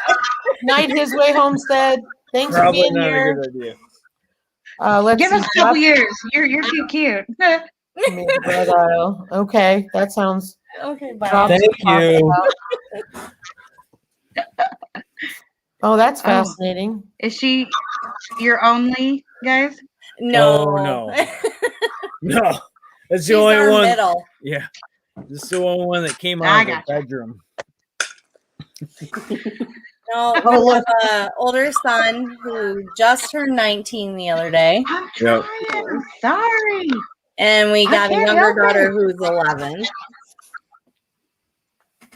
Night His Way Homestead. Thanks for Probably being not a here. good idea. Let's Give see. us a couple years. You're too cute. Red Isle. Okay, that sounds. Okay, bye. Rob's Thank talking you. about. Oh, that's Oh. fascinating. Is she your only, guys? No. Oh, no. No. That's the She's only our one. middle. Yeah. This is the only one that came I out of the gotcha. bedroom. No, Oh, we look. have an older son who just turned 19 the other day, I'm Yep. trying. I'm sorry. and we I got a can't younger help daughter it. who's 11.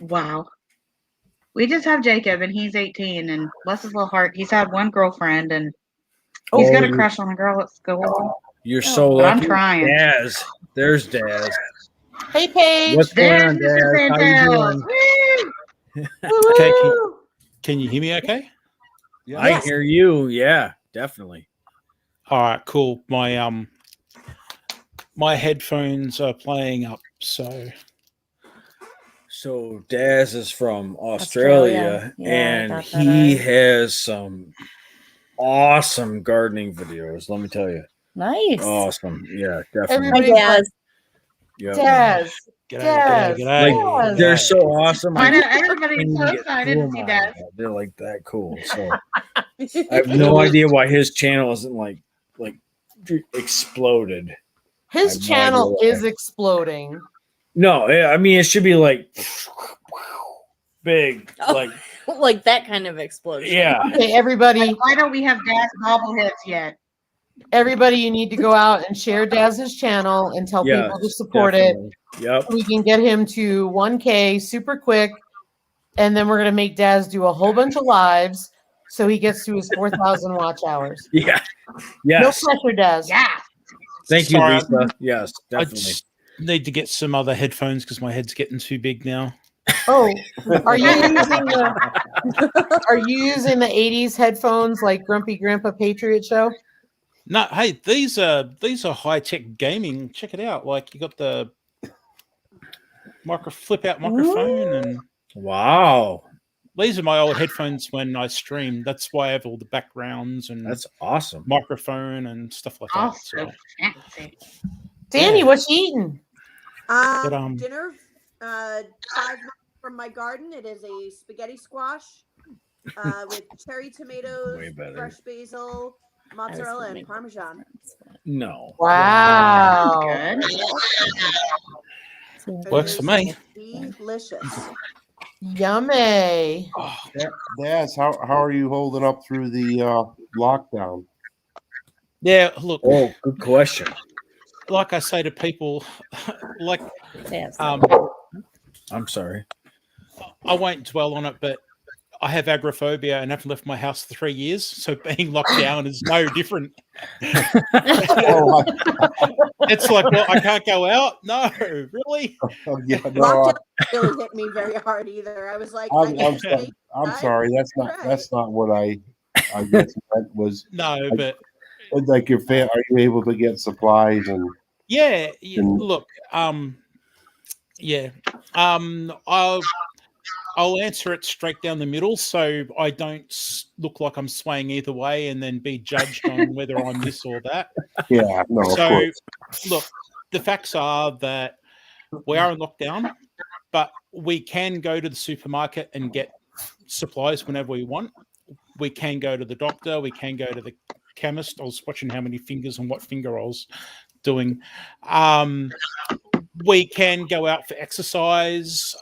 Wow. We just have Jacob, and he's 18, and bless his little heart, he's had one girlfriend, and he's got a you're- crush on a girl at school. You're so But I'm lucky. trying. Daz. There's Daz. Hey, Paige. What's going There's on, Mr. Daz? How you Santos. doing? Woo! Okay, Woo-hoo. can you hear me okay? I hear you. Yeah, definitely. All right, cool. My headphones are playing up, so So Daz is from Australia, Australia. Yeah, I and got that he right. has some awesome gardening videos. Let me tell you, Nice. awesome. Yeah, definitely. Hi, Everybody's like, Daz. Yep. Daz. g'day, Daz. g'day, g'day. Like they're so awesome. I know can't everybody's even so get excited through to them see all. that. They're like that cool. So I have no idea why his channel isn't like exploded. I His have no channel idea why. is exploding. No, I mean it should be like big, Oh. like Like that kind of explosion. yeah. Okay, everybody, Why don't we have Dad's bobbleheads yet? everybody, you need to go out and share Daz's channel and tell Yeah, people to support it. Yep. We can get him to 1K super quick, and then we're gonna make Daz do a whole bunch of lives so he gets to his 4,000 watch hours. Yeah. No Yes. pressure, Daz. Yeah. Thank you, Sorry, Lisa. Yes, I definitely. just need to get some other headphones because my head's getting too big now. Oh, are you using the 80s headphones like Grumpy Grandpa Patriot Show? No, hey, these are high tech gaming. Check it out. Like you got the flip out microphone, and Wow. these are my old headphones when I stream. That's why I have all the backgrounds and That's awesome. microphone and stuff like that. Also So, fancy. Danny, Yeah. what you eating? But, Dinner, 5 minutes from my garden. It is a spaghetti squash with cherry tomatoes, Way better. fresh basil, mozzarella, and Parmesan. No. Wow. Good. It Works for is me. delicious. Yummy. Daz, how are you holding up through the lockdown? Yeah, look, Oh, good question. like I say to people, like Yes. I'm sorry. I won't dwell on it, but I have agoraphobia and haven't left my house for 3 years, so being locked down is no different. Oh, It's like, well, I can't go out. No, really. yeah, no, Lockdown really hit me very hard either. I was like, I I'm, can't sorry. make I'm time. sorry. That's not what I guess meant was No, but like your are you able to get supplies and yeah, And- look, yeah, I'll answer it straight down the middle, so I don't look like I'm swaying either way, and then be judged on whether I'm this or that. yeah, no, of So, course. look, the facts are that we are in lockdown, but we can go to the supermarket and get supplies whenever we want. We can go to the doctor. We can go to the chemist. I was watching how many fingers and what finger I was doing. We can go out for exercise.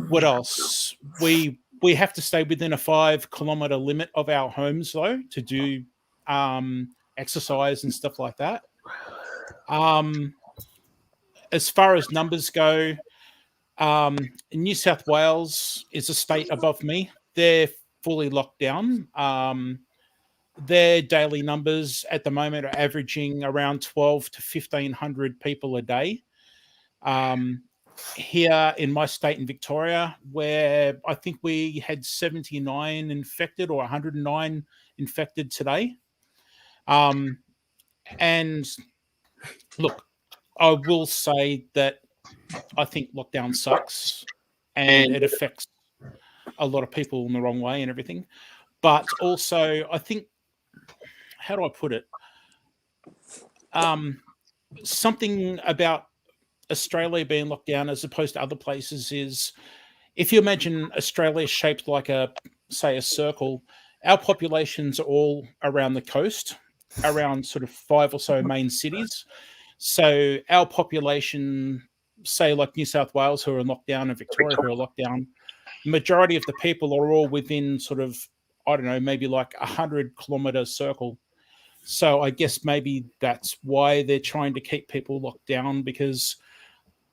What else? We have to stay within a 5-kilometer limit of our homes, though, to do exercise and stuff like that. As far as numbers go, New South Wales is a state above me. They're fully locked down. Their daily numbers at the moment are averaging around 12 to 1,500 people a day. Here in my state in Victoria, where I think we had 79 infected or 109 infected today. And look, I will say that I think lockdown sucks and it affects a lot of people in the wrong way and everything. But also, I think, how do I put it? Something about Australia being locked down as opposed to other places is, if you imagine Australia shaped like a circle, our populations are all around the coast, around sort of 5 or so main cities. So our population, say like New South Wales who are in lockdown and Victoria who are locked down, majority of the people are all within sort of, I don't know, maybe like 100-kilometer circle. So I guess maybe that's why they're trying to keep people locked down, because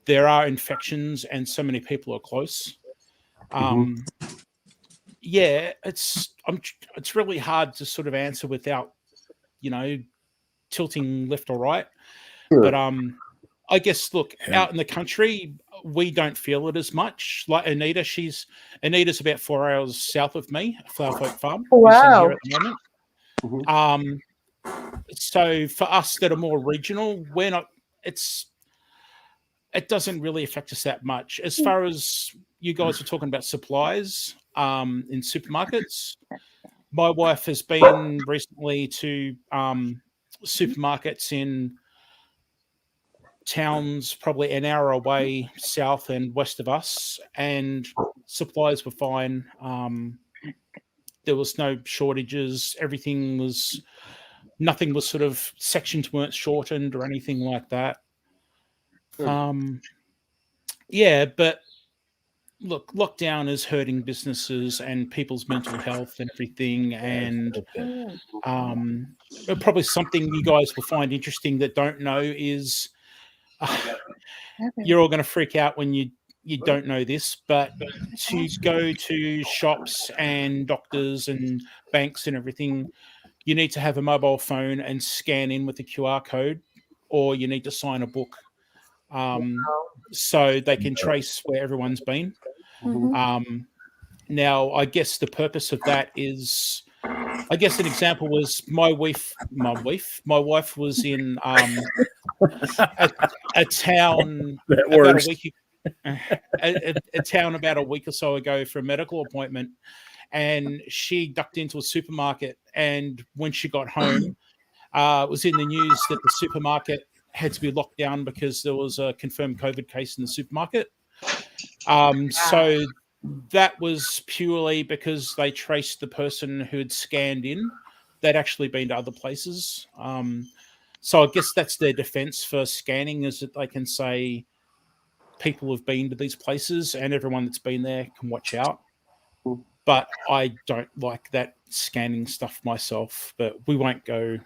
there are infections and so many people are close. Yeah, it's really hard to sort of answer without, tilting left or right. Sure. But I guess, look, out in the country, we don't feel it as much. Like Anita's about 4 hours south of me, Flowerfolk Farm. Wow. Who's in here at the moment. So for us that are more regional, we're not. It doesn't really affect us that much. As far as you guys are talking about supplies in supermarkets, my wife has been recently to supermarkets in towns probably an hour away, south and west of us, and supplies were fine. There was no shortages. Nothing was sort of, sections weren't shortened or anything like that. Yeah, but look, lockdown is hurting businesses and people's mental health and everything. And probably something you guys will find interesting that don't know is you're all going to freak out when you don't know this, but to go to shops and doctors and banks and everything, you need to have a mobile phone and scan in with the QR code, or you need to sign a book so they can trace where everyone's been. Now, I guess the purpose of that is, I guess an example was my wife was in a town about a week or so ago for a medical appointment, and she ducked into a supermarket, and when she got home, it was in the news that the supermarket had to be locked down because there was a confirmed COVID case in the supermarket. So that was purely because they traced the person who'd scanned in. They'd actually been to other places. So I guess that's their defense for scanning, is that they can say people have been to these places and everyone that's been there can watch out. But I don't like that scanning stuff myself, but we won't go,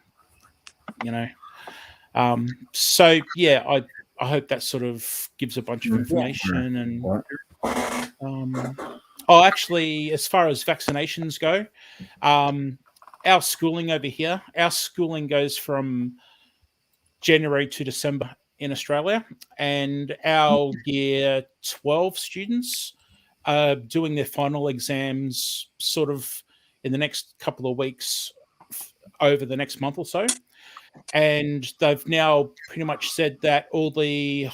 So yeah, I hope that sort of gives a bunch of information. And actually, as far as vaccinations go, our schooling over here, our schooling goes from January to December in Australia, and our year 12 students are doing their final exams sort of in the next couple of weeks over the next month or so. And they've now pretty much said that all the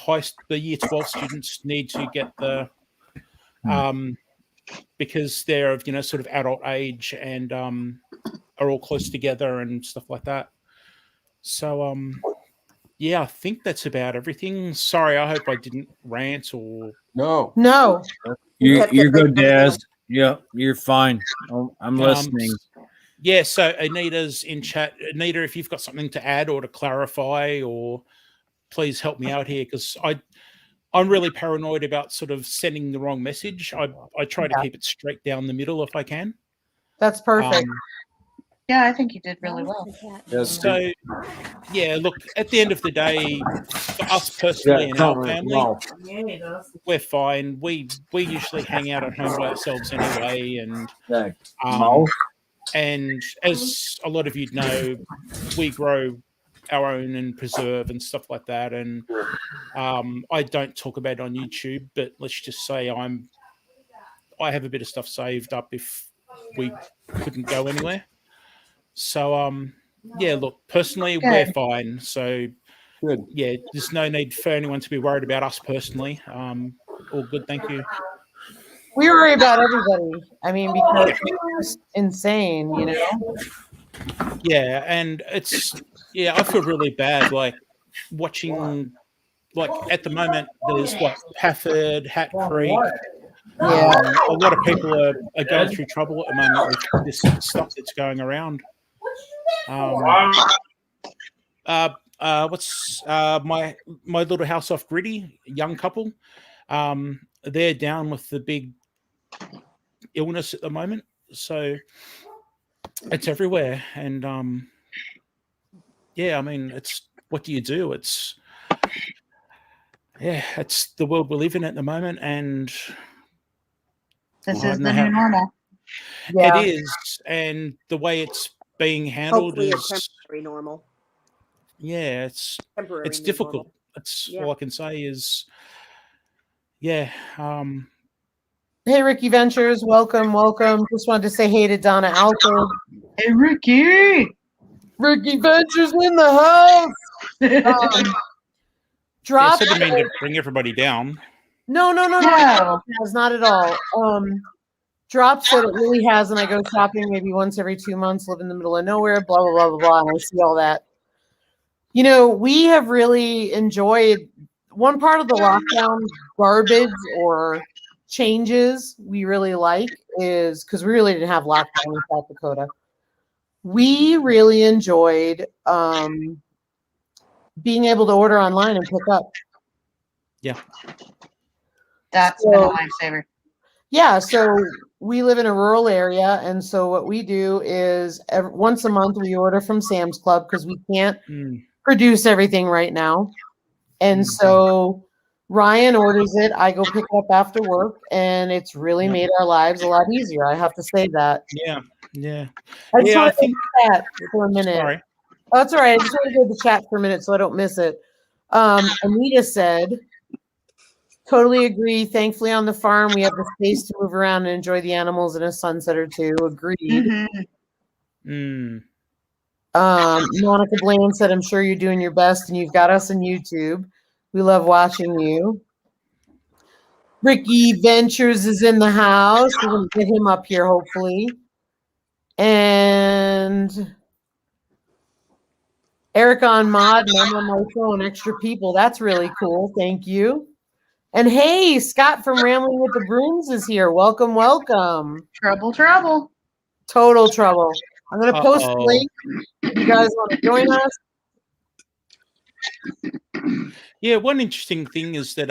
year 12 students need to get the because they're of sort of adult age and are all close together and stuff like that. So yeah, I think that's about everything. Sorry, I hope I didn't rant or No. You're good, Daz. Yeah, you're fine. I'm listening. Yeah, so Anita's in chat. Anita, if you've got something to add or to clarify, or please help me out here, because I'm really paranoid about sort of sending the wrong message. I try to keep it straight down the middle if I can. That's perfect. Yeah, I think you did really well. So, yeah, look, at the end of the day, for us personally and our family, we're fine. We usually hang out at home by ourselves anyway, and as a lot of you know, we grow our own and preserve and stuff like that. And I don't talk about it on YouTube, but let's just say I have a bit of stuff saved up if we couldn't go anywhere. So yeah, look, personally, we're fine. So good. Yeah, there's no need for anyone to be worried about us personally. All good, thank you. We worry about everybody. I mean, because it's insane, Yeah, and I feel really bad, like watching, like at the moment, there's Pafford, Hat Creek. Yeah. A lot of people are going through trouble at the moment with this stuff that's going around. What's my little house off Gritty, young couple? They're down with the big illness at the moment, so it's everywhere. And yeah, I mean, it's what do you do? It's the world we live in at the moment, and this is the new normal. Yeah. It is, and the way it's being handled Hopefully is a temporary normal. Yeah, it's Temporary new difficult. normal. That's all I can say is, yeah. Hey, Ricky Ventures, welcome. Just wanted to say hey to Donna Alford. Hey, Ricky. Ricky Ventures in the house. Drop. I didn't mean to bring everybody down. No. It has not at all. Drop said it really has, and I go shopping maybe once every 2 months, live in the middle of nowhere, blah, blah, blah, blah, blah, and I see all that. We have really enjoyed one part of the lockdown garbage or changes we really like is because we really didn't have lockdown in South Dakota. We really enjoyed being able to order online and pick up. Yeah. That's been a lifesaver. Yeah, so we live in a rural area, and so what we do is once a month we order from Sam's Club because we can't produce everything right now. And so Ryan orders it. I go pick it up after work, and it's really made our lives a lot easier. I have to say that. Yeah. I just want to chat for a minute. Sorry. Oh, that's all right. I just want to go to the chat for a minute so I don't miss it. Anita said, totally agree. Thankfully, on the farm, we have the space to move around and enjoy the animals and a sunset or two. Agreed. Monica Blaine said, I'm sure you're doing your best and you've got us on YouTube. We love watching you. Ricky Ventures is in the house. We're going to get him up here, hopefully. And Eric on Mod, and I'm on my phone, extra people. That's really cool. Thank you. And hey, Scott from Rambling with the Brooms is here. Welcome, welcome. Trouble, trouble. Total trouble. I'm going to post the link if you guys want to join us. Yeah, one interesting thing is that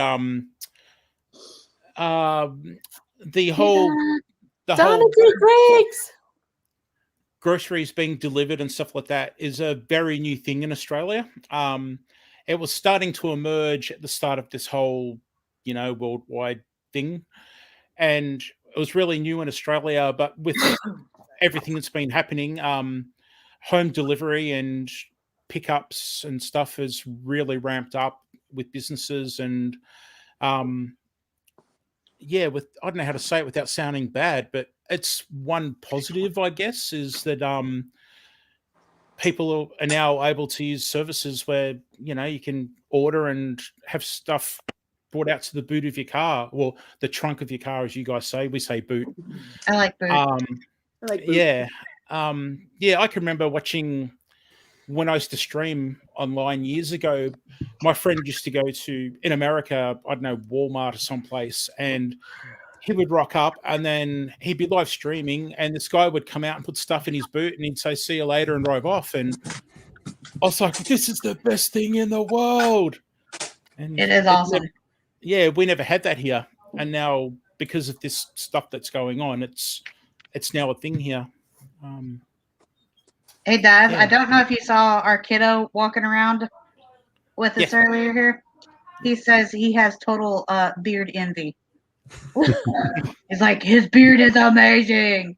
the whole Greg's groceries being delivered and stuff like that is a very new thing in Australia. It was starting to emerge at the start of this whole, worldwide thing, and it was really new in Australia. But with everything that's been happening, home delivery and pickups and stuff has really ramped up with businesses, and I don't know how to say it without sounding bad, but it's one positive, I guess, is that people are now able to use services where you can order and have stuff brought out to the boot of your car, or the trunk of your car, as you guys say. We say boot. I like boot. I like boot. Yeah. I can remember watching when I used to stream online years ago. My friend used to go to, in America, I don't know, Walmart or someplace, and he would rock up and then he'd be live streaming and this guy would come out and put stuff in his boot and he'd say, "See you later," and drive off. And I was like, this is the best thing in the world. And It is awesome. We never had that here. And now, because of this stuff that's going on, it's now a thing here. Hey, Dad, I don't know if you saw our kiddo walking around with us earlier here. He says he has total beard envy. He's like, his beard is amazing.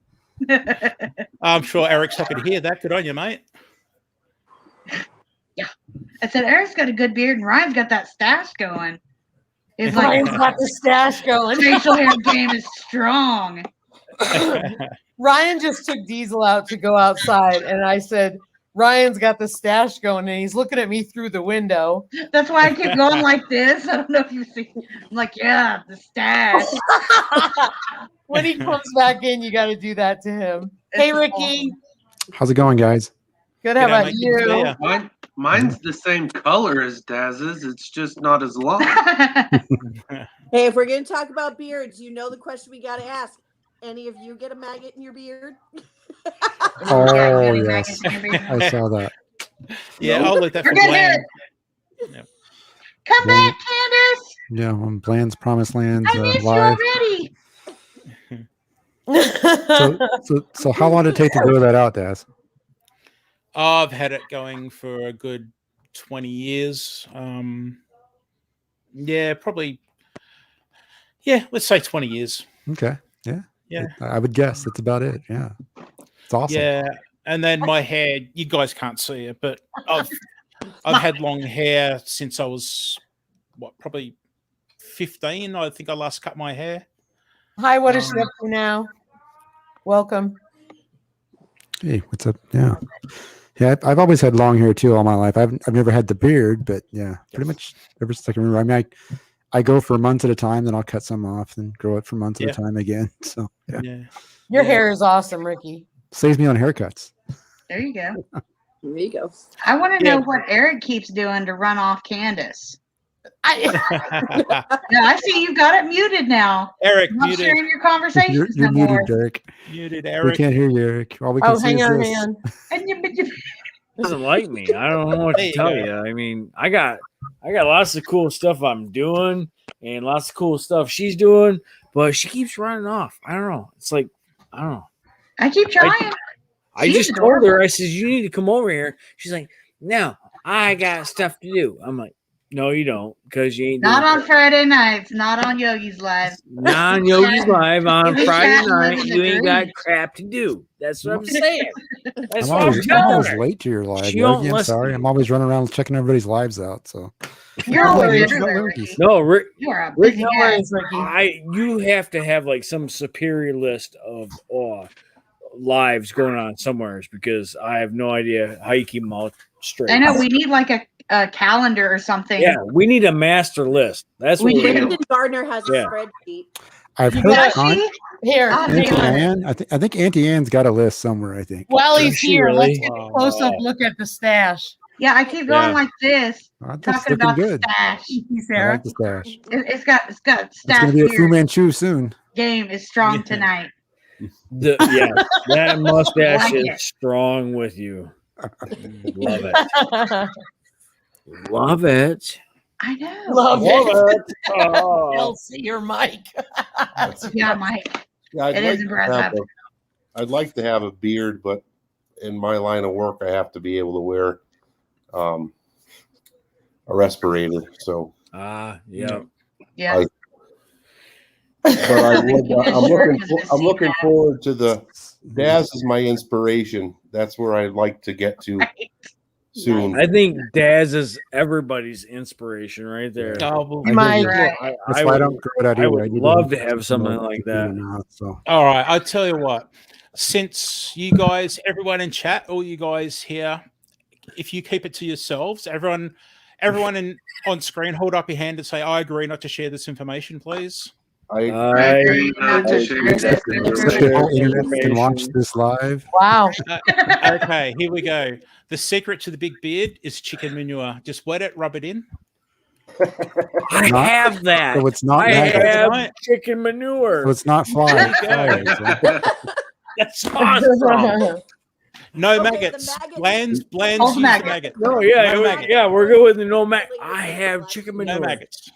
I'm sure Eric's happy to hear that. Good on you, mate. Yeah. I said, Eric's got a good beard and Ryan's got that stash going. He's like, Ryan's got the stash going. facial hair game is strong. Ryan just took Diesel out to go outside, and I said, Ryan's got the stash going, and he's looking at me through the window. That's why I keep going like this. I don't know if you see. I'm like, yeah, the stash. When he comes back in, you got to do that to him. Hey, Ricky. How's it going, guys? Good. How about you? Mine's the same color as Daz's. It's just not as long. Hey, if we're going to talk about beards, you know the question we got to ask. Any of you get a maggot in your beard? Oh, yes. I saw that. Yeah, I'll let that for We're good Bland. here. Yeah. Come back, Candace. Yeah, on Bland's Promised Lands I miss live. you already. So how long did it take to grow that out, Daz? I've had it going for a good 20 years. Probably. Yeah, let's say 20 years. Okay. Yeah. Yeah. I would guess that's about it. Yeah. It's awesome. Yeah, and then my hair, you guys can't see it, but I've had long hair since I was probably 15. I think I last cut my hair. Hi, what is she up to now? Welcome. Hey, what's up? Yeah. Yeah, I've always had long hair too all my life. I've never had the beard, but yeah, pretty much ever since I can remember. I mean, I go for months at a time, then I'll cut some off and grow it for months at a time again. So yeah. Your hair is awesome, Ricky. Saves me on haircuts. There you go. There you go. I want to know what Eric keeps doing to run off Candace. Eric, No, I see you got it muted now. I'm not muted. sharing your conversations You're no more. muted, Eric. Muted, We Eric. can't hear you, Eric. All we can see hang is on, this. man. Doesn't like me. I don't know what There to you tell go. you. I mean, I got lots of cool stuff I'm doing and lots of cool stuff she's doing, but she keeps running off. I don't know. It's like, I don't know. I keep trying. I She's just told adorable. her, I says, you need to come over here. She's like, no, I got stuff to do. I'm like, no, you don't, because you ain't Not doing on Friday nights, not on Yogi's Live. Not on Yogi's Live on You Friday chat and live night. in the You ain't got dream. crap to do. That's what I'm saying. That's I'm what I'm always telling her. late to your live. She Yogi. don't I'm listen. sorry. I'm always running around checking everybody's lives out. So You're always Yogi's not everywhere, Yogi's. Ricky. No, Rick, You are a Rick, busy No guy. worries, Ricky. you have to have like some superior list of lives going on somewhere because I have no idea how you keep them all straight. I know we need like a calendar or something. Yeah, we need a master list. That's We what we do. need. Brandon Gardner has a Yeah. spreadsheet. I've You heard got she? Here, Oh, Auntie man. Ann. I think Auntie Ann's got a list somewhere. I think. while he's Does she here, really? let's get a close-up look at the stash. Yeah, I keep going Yeah. like this, That's talking looking about good. the stash. I Sarah, like the stash. it's got It's going stash to be a Fu here. Manchu soon. Game is strong Yeah. tonight. That mustache Like is it. strong with you. Love it. Love it. I know. Love Love it. it. Oh. They'll see your mic. Yeah, Mike. Yeah, It is impressive. I'd like to have a beard, but in my line of work, I have to be able to wear a respirator. So, Yeah. Yeah. but I'm Shirt looking, is the I'm looking same. forward to the Daz is my inspiration. That's where I'd like to get to soon. I think Daz is everybody's inspiration right there. Oh, well, I Mike. hear you. Right. That's why I don't grow it out I either. would need love to have have something like in that. my mouth, so. all right. I'll tell you what. Since you guys, everyone in chat, all you guys here, if you keep it to yourselves, everyone on screen, hold up your hand and say, "I agree not to share this information, please." I agree not to share this The whole internet can watch this live. Wow. Okay, here we go. The secret to the big beard is chicken manure. Just wet it, rub it in. I have that. So it's not I maggots. have Right. chicken manure. So it's not flies. There you go. Flies, so. That's awesome. No Okay, the maggots. maggots- Blands All use the maggots. maggot. No, yeah, No it was- maggots. yeah, we're good with the no mag. I have chicken manure. No maggots.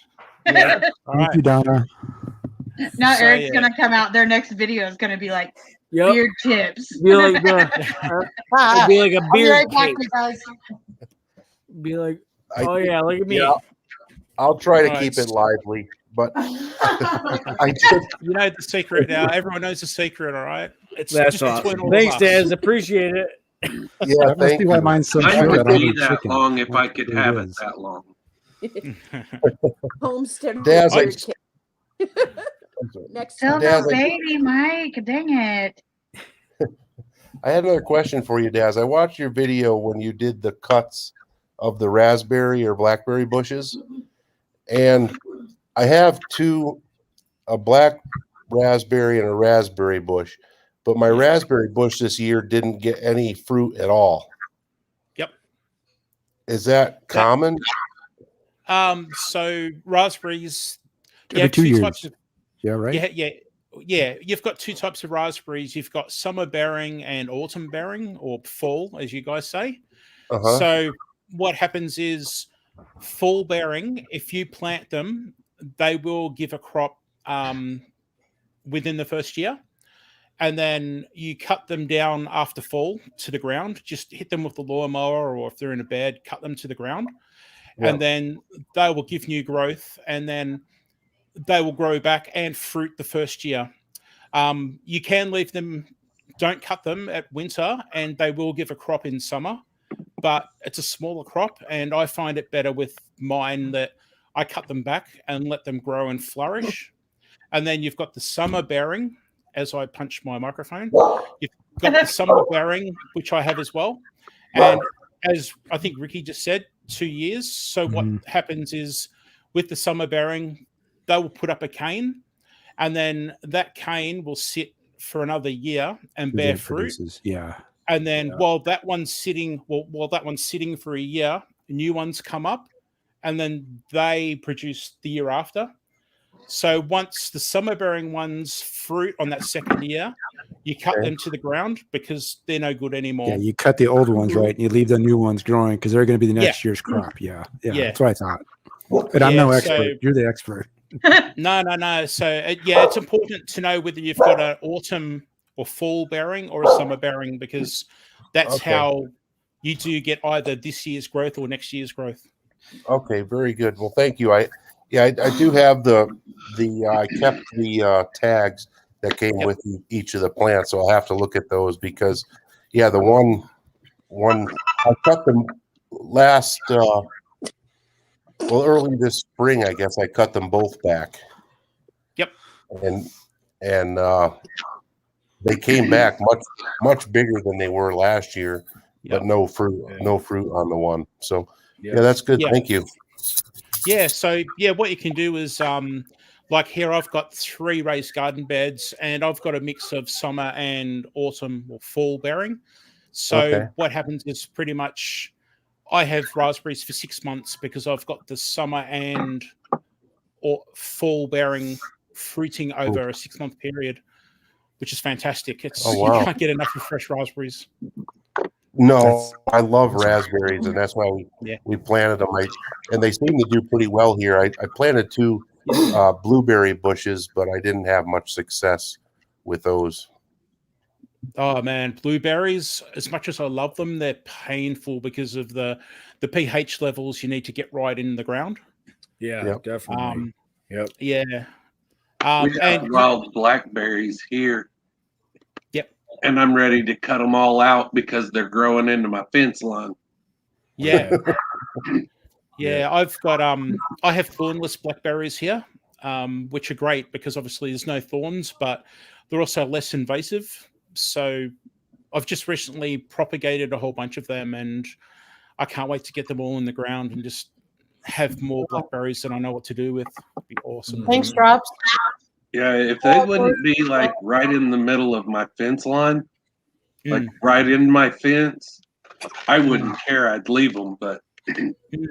Yeah. All Thank right. you, Donna. Now So, Eric's yeah. gonna come out. Their next video is gonna be like Yep. beard tips. Be like the, it'd be like a I'll be beard right back, cake. you guys. Be like, I- oh yeah, look at me. Yeah. I'll try to All keep right. it lively, but I just You know the secret now. Everyone knows the secret, all right? It's That's just awesome. between all Thanks, of us. Daz. Appreciate it. yeah, That must thank be why you. mine's so Mine short. I would don't be eat that chicken. long if I That's could what have it it is. that long. Homestead Daz, beard kit. Next Still time. no Daz, baby, Mike. Dang it. I had another question for you, Daz. I watched your video when you did the cuts of the raspberry or blackberry bushes, and I have a black raspberry and a raspberry bush, but my raspberry bush this year didn't get any fruit at all. Yep. Is that common? So raspberries. Every 2 years. Types of, Yeah, right? yeah. You've got two types of raspberries. You've got summer bearing and autumn bearing, or fall, as you guys say. Uh-huh. So what happens is fall bearing, if you plant them, they will give a crop within the first year. And then you cut them down after fall to the ground. Just hit them with the lawnmower, or if they're in a bed, cut them to the ground. Yeah. And then they will give new growth, and then they will grow back and fruit the first year. You can leave them, don't cut them at winter, and they will give a crop in summer, but it's a smaller crop. And I find it better with mine that I cut them back and let them grow and flourish. And then you've got the summer bearing, as I punch my microphone. You've got the summer bearing, which I have as well. And as I think Ricky just said, 2 years. So what happens is with the summer bearing, they will put up a cane, and then that cane will sit for another year and And bear then it fruit. produces. Yeah. And then while that one's sitting for a year, new ones come up, and then they produce the year after. So once the summer bearing ones fruit on that second year, you cut them to the ground because they're no good anymore. Yeah, you cut the old ones, right? And you leave the new ones growing because they're going to be the next year's crop. Yeah. That's what I thought. But I'm no expert. You're the expert. No. So it's important to know whether you've got an autumn or fall bearing or a summer bearing, because that's how you do get either this year's growth or next year's growth. Okay, very good. Well, thank you. I do have I kept the tags that came with each of the plants, so I'll have to look at those because the one I cut them last early this spring, I guess. I cut them both back. Yep. And they came back much bigger than they were last year, but no fruit on the one. So that's good. Yeah. Thank you. Yeah. So what you can do is like here I've got 3 raised garden beds, and I've got a mix of summer and autumn or fall bearing. So what happens is pretty much I have raspberries for 6 months because I've got the summer and or fall bearing fruiting over a 6-month period, which is fantastic. It's Oh, wow. You can't get enough of fresh raspberries. No, I love raspberries, and that's why Yeah. we planted them. And they seem to do pretty well here. I planted 2 blueberry bushes, but I didn't have much success with those. Oh man, blueberries, as much as I love them, they're painful because of the pH levels you need to get right in the ground. Yeah, Yep. definitely. Yep. Yeah. We have And wild blackberries here. Yep. And I'm ready to cut them all out because they're growing into my fence line. yeah. Yeah. Yeah, I've got I have thornless blackberries here, which are great because obviously there's no thorns, but they're also less invasive. So I've just recently propagated a whole bunch of them, and I can't wait to get them all in the ground and just have more blackberries that I know what to do with. It'd be awesome. Thanks, Drops. Yeah, if they wouldn't be like right in the middle of my fence line, like right in my fence, I wouldn't care. I'd leave them, but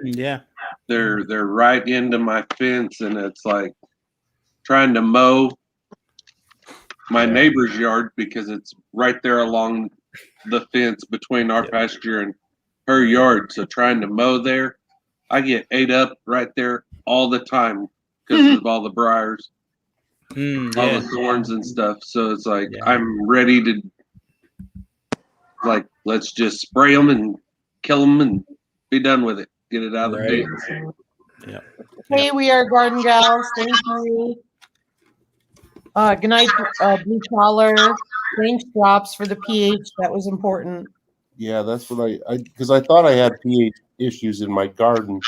Yeah. they're right into my fence, and it's like trying to mow my neighbor's yard because it's right there along the fence between our pasture and her yard. So trying to mow there, I get ate up right there all the time because of all the briars, all the thorns and stuff. So it's like I'm ready to let's just spray them and kill them and be done with it. Get it out of the fence. Yeah. Hey, we are Garden Gals. Thank you. Good night, Blue Collar. Thanks, Drops, for the pH. That was important. Yeah, that's what because I thought I had pH issues in my garden.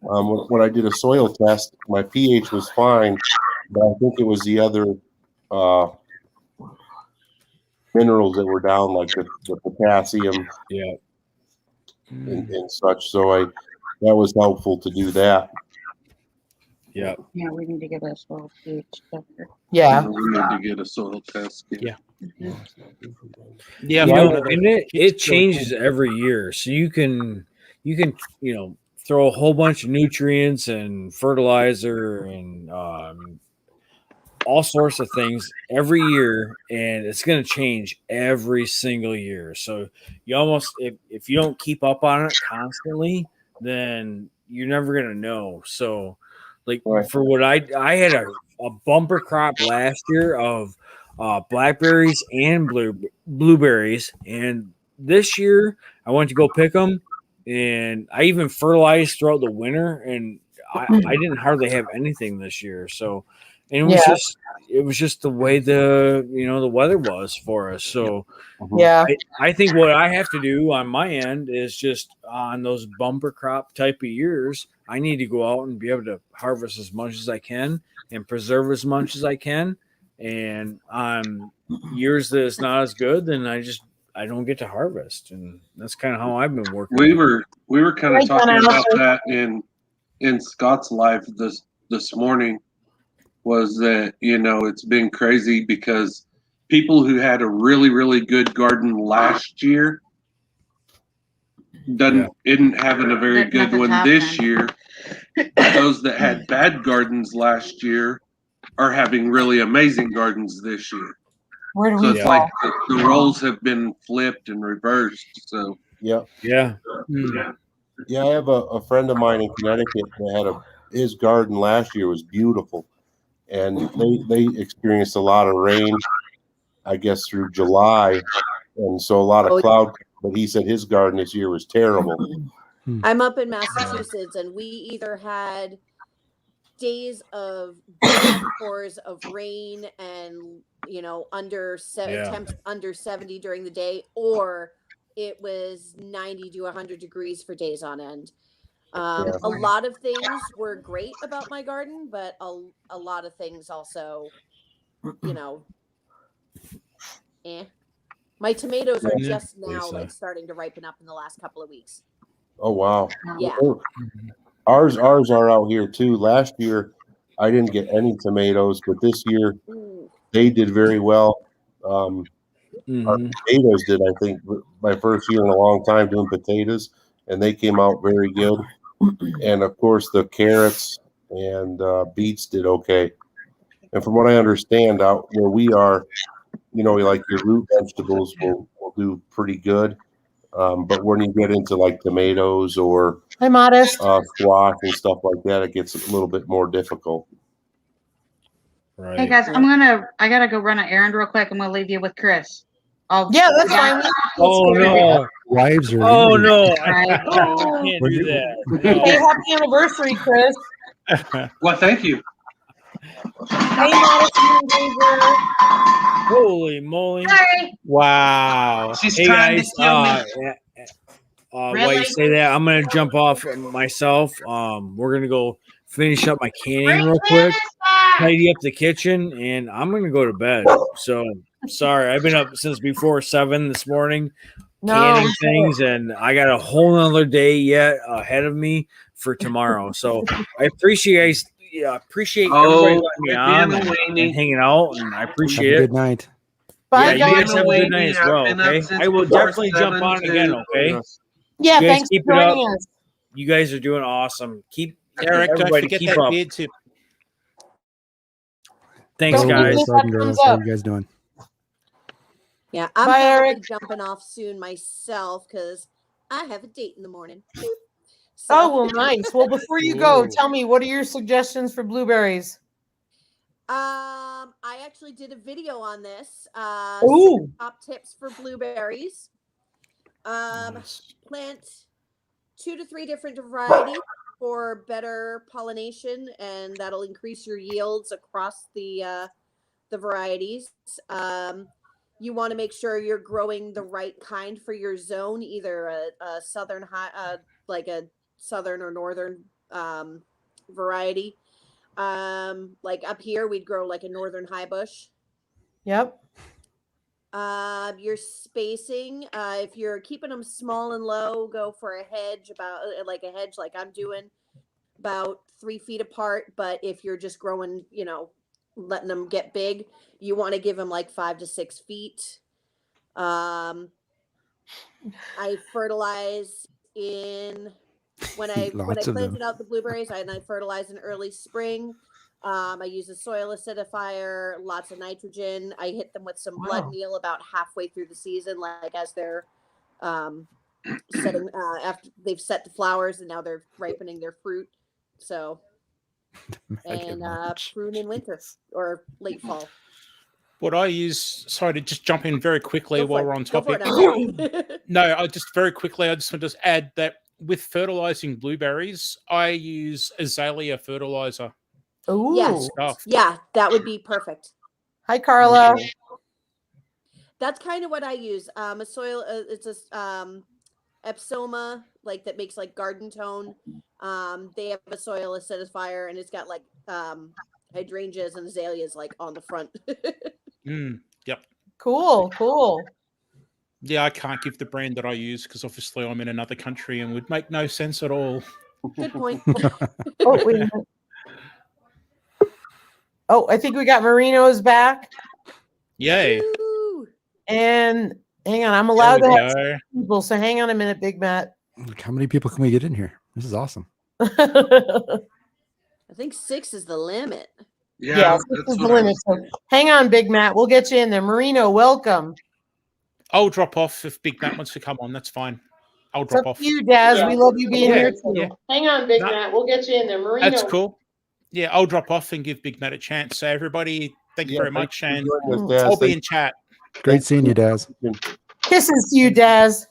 When I did a soil test, my pH was fine, but I think it was the other minerals that were down, like the potassium, and such. So that was helpful to do that. Yeah. Yeah, we need to get a soil pH checker. Yeah. We need to get a soil test. Yeah. Yeah, Yeah, and it changes every year. So you can throw a whole bunch of nutrients and fertilizer and all sorts of things every year, and it's going to change every single year. So you almost if you don't keep up on it constantly, then you're never going to know. So like for what I had a bumper crop last year of blackberries and blueberries, and this year I went to go pick them, and I even fertilized throughout the winter, and I didn't hardly have anything this year. So, and it was just the way the weather was for us. So I think what I have to do on my end is just on those bumper crop type of years, I need to go out and be able to harvest as much as I can and preserve as much as I can. And on years that it's not as good, then I don't get to harvest, and that's kind of how I've been working. We were kind of talking about that in Scott's life this morning. Was that it's been crazy because people who had a really really good garden last year isn't having a very good one this year. Those that had bad gardens last year are having really amazing gardens this year. Where do So we it's like the roles have been flipped and reversed. So yeah. I have a friend of mine in Connecticut that had his garden last year was beautiful, and they experienced a lot of rain, I guess, through July, and so a lot of cloud. But he said his garden this year was terrible. I'm up in Massachusetts, and we either had days of pours of rain and under temps under 70 during the day, or it was 90 to 100 degrees for days on end. A lot of things were great about my garden, but a lot of things also, My tomatoes are just now starting to ripen up in the last couple of weeks. Oh wow! Yeah. Ours are out here too. Last year, I didn't get any tomatoes, but this year they did very well. Our potatoes did. I think my first year in a long time doing potatoes, and they came out very good. And of course, the carrots and beets did okay. And from what I understand, out where we are, like your root vegetables will do pretty good. But when you get into like tomatoes or Hi, Modest. squash and stuff like that, it gets a little bit more difficult. Right. Hey guys, I gotta go run an errand real quick. I'm gonna leave you with Chris. Yeah, that's fine. Oh no! Wives are. Oh leaders. no! Right. I can't When do you- that. Hey, No. happy anniversary, Chris. Well, thank you. Hey, Modest Moonraver. Holy moly! Sorry. Wow. She's Hey trying guys, to kill me. while Really? you say that, I'm gonna jump off myself. We're gonna go finish up my canning real quick, tidy up the kitchen, and I'm gonna go to bed. So sorry, I've been up since before 7 this morning, canning things, and I got a whole nother day yet ahead of me for tomorrow. So I appreciate everybody letting me on and hanging out, and I Have appreciate a it. good night. Bye, Yeah, you guys. guys have a good night as well. Okay, I will definitely jump on again. Okay, Yeah, you guys thanks keep for it up. joining us. You guys are doing awesome. Keep Eric, don't everybody forget keep that up. beard tip. Thanks, Don't guys. forget- Southern thumbs girls, how up. you guys doing? Yeah, I'm Bye, probably Eric. jumping off soon myself because I have a date in the morning. Oh, well, nice. Well, before you go, Ooh. tell me, what are your suggestions for blueberries? I actually did a video on this. Ooh. 6 top tips for blueberries. Nice. Plant 2 to 3 different varieties for better pollination, and that'll increase your yields across the varieties. You want to make sure you're growing the right kind for your zone, either a southern high, like a southern or northern variety. Like up here, we'd grow like a northern high bush. Yep. Your spacing, if you're keeping them small and low, go for a hedge like I'm doing, about 3 feet apart. But if you're just growing, letting them get big, you want to give them like 5 to 6 feet. I fertilize when I Lots of them. planted out the blueberries, I fertilize in early spring. I use a soil acidifier, lots of nitrogen. I hit them with some blood Wow. meal about halfway through the season, like as they're setting after they've set the flowers and now they're ripening their fruit. So and prune in winter or late fall. What I use, sorry to just jump in very quickly Go for while it. we're on Go for topic. it, No, I just very quickly, I just want to add that with fertilizing blueberries, I use azalea fertilizer. Ooh. Yes. Stuff. Yeah, that would be perfect. Hi, Carla. That's kind of what I use. A soil, it's a Epsoma, like that makes like garden tone. They have a soil acidifier, and it's got like hydrangeas and azaleas like on the front. Yep. Cool. Yeah, I can't give the brand that I use because obviously I'm in another country and would make no sense at all. Good point. Oh, wait a minute. Oh, I think we got Marino's back. Yay. Woo! And hang on, I'm allowed to There we have go. people, so hang on a minute, Big Matt. Like, how many people can we get in here? This is awesome. I think 6 is the limit. Yeah, this is the limit. So hang on, Big Matt. We'll get you in there. Marino, welcome. I'll drop off if Big Matt wants to come on. That's fine. I'll It's drop up off. to you, Daz. We love you being Yeah, here too. yeah. Hang on, Big No. Matt. We'll get you in there. Marino. That's cool. Yeah, I'll drop off and give Big Matt a chance. So everybody, thank you very much, and I'll be in chat. Great seeing you, Daz. Kisses to you, Daz.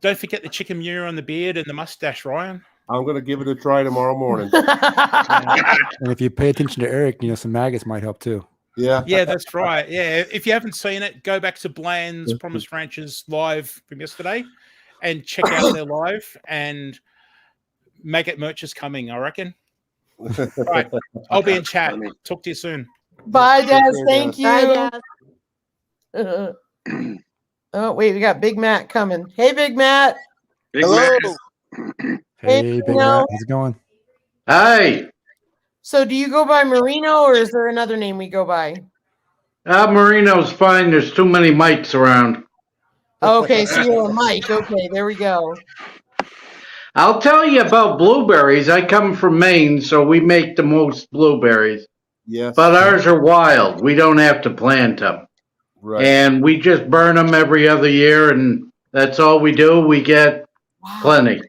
Don't forget the chicken mirror on the beard and the mustache, Ryan. I'm going to give it a try tomorrow morning. And if you pay attention to Eric, some maggots might help too. Yeah. Yeah, that's right. Yeah, if you haven't seen it, go back to Bland's Promised Ranches live from yesterday and check out their live, and maggot merch is coming, I reckon. Right. I'll be in chat. Talk to you soon. Bye, Daz. Thank you. Bye, Oh, wait, we got Big Matt coming. Hey, Big Matt. Hello. Hey, Big Matt, how's it going? Hi. So do you go by Marino, or is there another name we go by? Marino's fine. There's too many mics around. Okay, so you're a Mike. Okay, there we go. I'll tell you about blueberries. I come from Maine, so we make the most blueberries. Yes. But ours are wild. We don't have to plant them. Right. And we just burn them every other year, and that's all we do. We get plenty.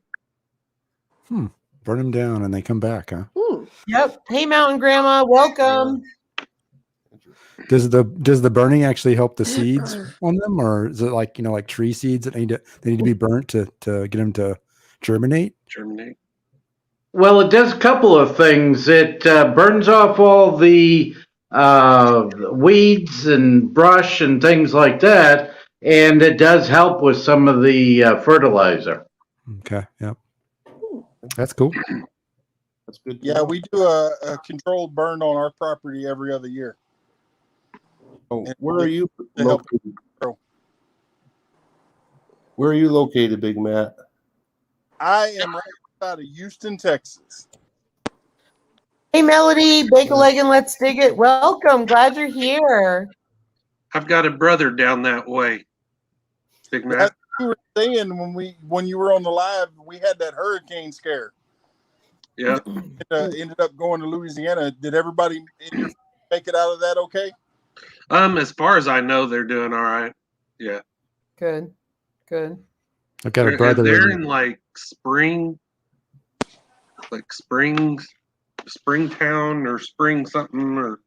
Burn them down and they come back, huh? Yep. Hey, Mountain Grandma, welcome. Does the burning actually help the seeds on them, or is it like like tree seeds that they need to be burnt to get them to germinate? Germinate. Well, it does a couple of things. It burns off all the weeds and brush and things like that, and it does help with some of the fertilizer. Okay, yep, that's cool. That's good. Yeah, we do a controlled burn on our property every other year. Oh, And where are you to help located? grow. Where are you located, Big Matt? I am right outside of Houston, Texas. Hey, Melody, bake a leg and let's dig it. Welcome. Glad you're here. I've got a brother down that way. Big Matt. That's what you were saying when you were on the live. We had that hurricane scare. Yeah. It ended up going to Louisiana. Did everybody in your make it out of that okay? As far as I know, they're doing all right. Yeah. Good. Good. I've got a brother. They're in like Springtown or Spring something, or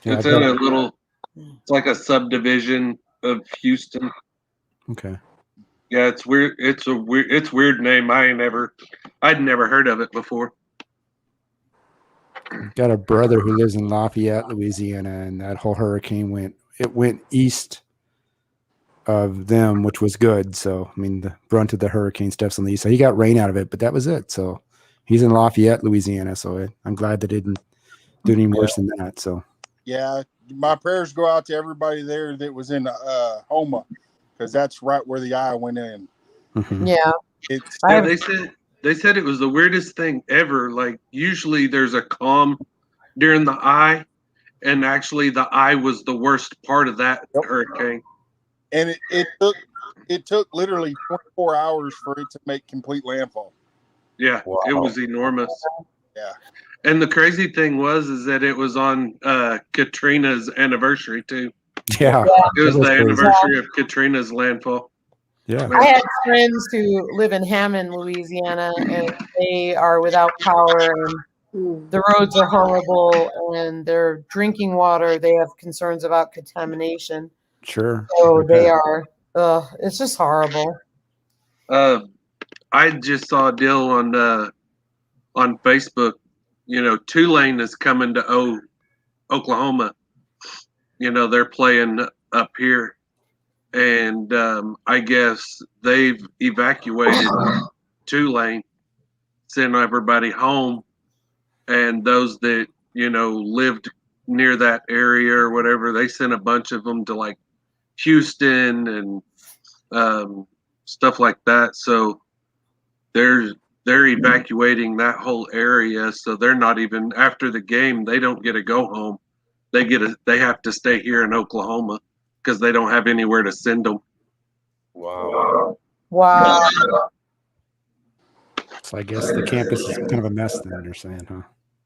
Yeah, it's in a little. It's like a subdivision of Houston. Okay. Yeah, it's weird. It's weird name. I'd never heard of it before. I've got a brother who lives in Lafayette, Louisiana, and that whole hurricane went east of them, which was good. So, I mean, the brunt of the hurricane stuff's on the east. So he got rain out of it, but that was it. So he's in Lafayette, Louisiana. So I'm glad that it didn't do any worse than that. So Yeah, my prayers go out to everybody there that was in Homa, because that's right where the eye went in. mhm. Yeah. Yeah, they said it was the weirdest thing ever. Like usually there's a calm during the eye, and actually the eye was the worst part of that hurricane. And it took literally 24 hours for it to make complete landfall. Yeah, It was enormous. Yeah. And the crazy thing is that it was on Katrina's anniversary too. Yeah. It was that the crazy. anniversary of Katrina's landfall. Yeah. I had friends who live in Hammond, Louisiana, and they are without power, and the roads are horrible, and their drinking water, they have concerns about contamination. Sure. So they are, it's just horrible. I just saw a deal on Facebook. Tulane is coming to Oklahoma. They're playing up here, and I guess they've evacuated Tulane, sent everybody home, and those that lived near that area or whatever, they sent a bunch of them to like Houston and stuff like that. So they're evacuating that whole area, so they're not even after the game. They don't get to go home. They have to stay here in Oklahoma because they don't have anywhere to send them. Wow. Wow. So I guess the campus is kind of a mess then, you're saying, huh?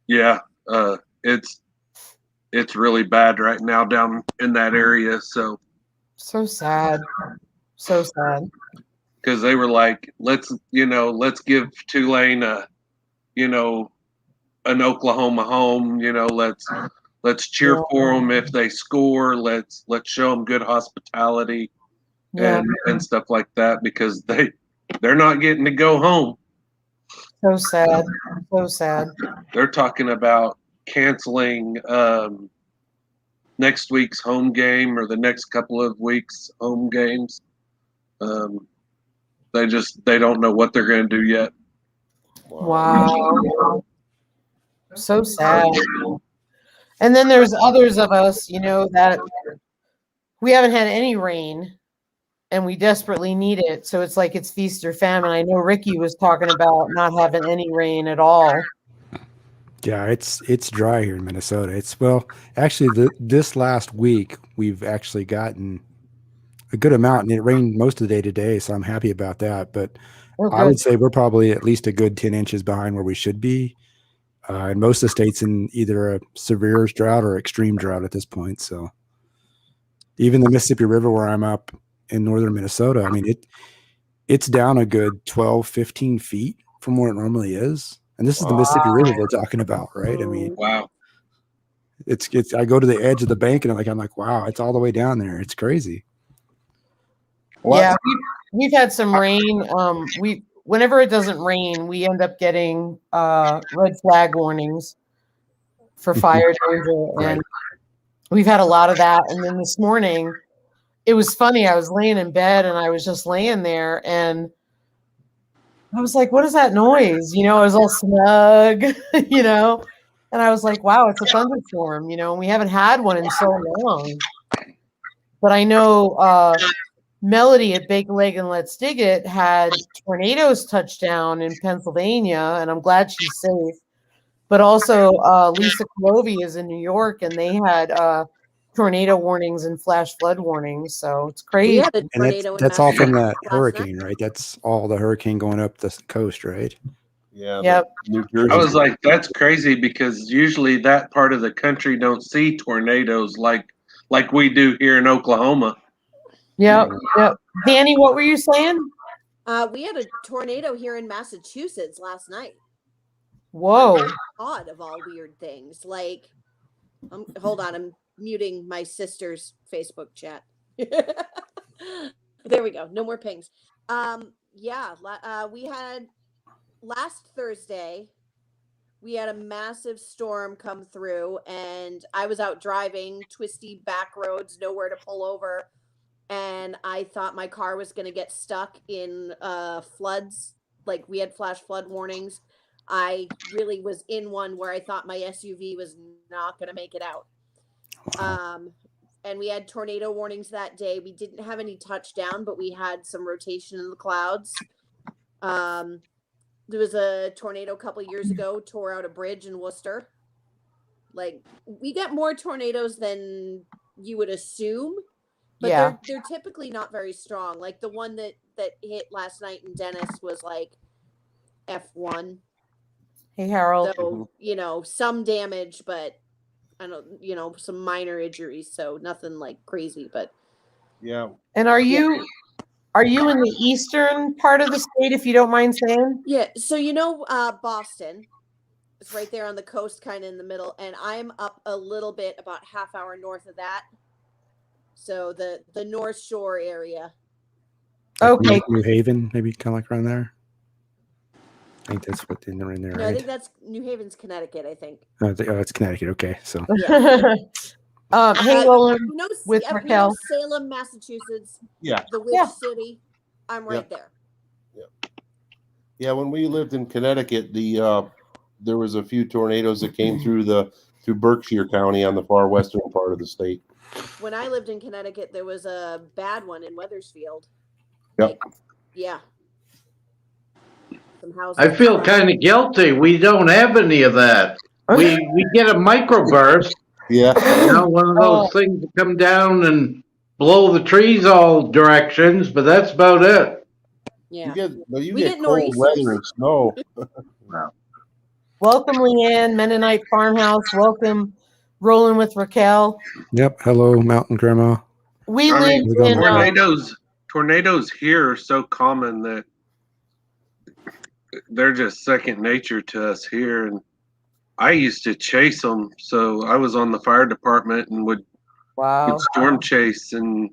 Yeah, it's really bad right now down in that area. So sad. So sad. Because they were like, let's give Tulane an Oklahoma home. Let's cheer for them if they score. Let's show them good hospitality and stuff like that, because they're not getting to go home. So sad. So sad. They're talking about canceling next week's home game or the next couple of weeks' home games. They don't know what they're going to do yet. Wow. So sad. And then there's others of us, that we haven't had any rain and we desperately need it. So it's like it's feast or famine. I know Ricky was talking about not having any rain at all. Yeah, it's dry here in Minnesota. Actually this last week we've actually gotten a good amount, and it rained most of the day today, so I'm happy about that. But Oh, I good. would say we're probably at least a good 10 inches behind where we should be. And most of the states in either a severe drought or extreme drought at this point. So even the Mississippi River where I'm up in northern Minnesota, I mean, it's down a good 12, 15 feet from where it normally is. And this is the Mississippi River we're talking about, right? I mean, Wow. it's I go to the edge of the bank and I'm like, wow, it's all the way down there. It's crazy. Well, Yeah, we've had some rain. Whenever it doesn't rain, we end up getting red flag warnings for fire danger, and we've had a lot of that. And then this morning, it was funny. I was laying in bed and I was just laying there, and I was like, "What is that noise?" You know, I was all snug, you know, and I was like, "Wow, it's a thunderstorm." You know, and we haven't had one in so long. But I know Melody at Bake a Leg and Let's Dig It had tornadoes touch down in Pennsylvania, and I'm glad she's safe. But also, Lisa Clovey is in New York, and they had tornado warnings and flash flood warnings. So it's We crazy. had a And tornado in that's all from that Massachusetts last hurricane, night. right? That's all the hurricane going up the coast, right? Yeah. Yep. New Jersey. I was like, that's crazy because usually that part of the country don't see tornadoes like we do here in Oklahoma. Yep. Yep. Danny, what were you saying? We had a tornado here in Massachusetts last night. Whoa. Odd of all weird things. Like, hold on, I'm muting my sister's Facebook chat. There we go. No more pings. Yeah, we had last Thursday. We had a massive storm come through, and I was out driving, twisty back roads, nowhere to pull over, and I thought my car was going to get stuck in floods. Like, we had flash flood warnings. I really was in one where I thought my SUV was not going to make it out. And we had tornado warnings that day. We didn't have any touchdown, but we had some rotation in the clouds. There was a tornado a couple of years ago, tore out a bridge in Worcester. Like, we get more tornadoes than you would assume, but Yeah. they're typically not very strong. Like the one that hit last night in Dennis was like F1. Hey, Harold. So, you know, some damage, but I don't, you know, some minor injuries. So nothing like crazy, but Yeah. And are you in the eastern part of the state, if you don't mind saying? yeah. So, you know, Boston is right there on the coast, kind of in the middle. And I'm up a little bit, about half hour north of that. So the North Shore area. Okay. New Haven, maybe kind of like around there. I think that's what they're in there, No, I right? think that's New Haven's, Connecticut, I think. Oh, it's Connecticut. Okay, so Yeah. Hey, Roland, You know, with you know Raquel. Salem, Massachusetts, Yeah. the Witch Yeah. City. I'm right there. Yeah. When we lived in Connecticut, there was a few tornadoes that came through Berkshire County on the far western part of the state. When I lived in Connecticut, there was a bad one in Wethersfield. Yep. Like, yeah. Some houses. I feel kind of guilty. We don't have any of that. We get a microburst. Yeah. You know, one of those things that come down and blow the trees all directions, but that's about it. Yeah. You We get get cold nor'easters. weather and snow. Welcome, Leanne, Mennonite Farmhouse. Welcome, Rolling with Raquel. Yep. Hello, Mountain Grandma. We I live mean, in tornadoes here are so common that they're just second nature to us here. And I used to chase them, so I was on the fire department and would storm chase, and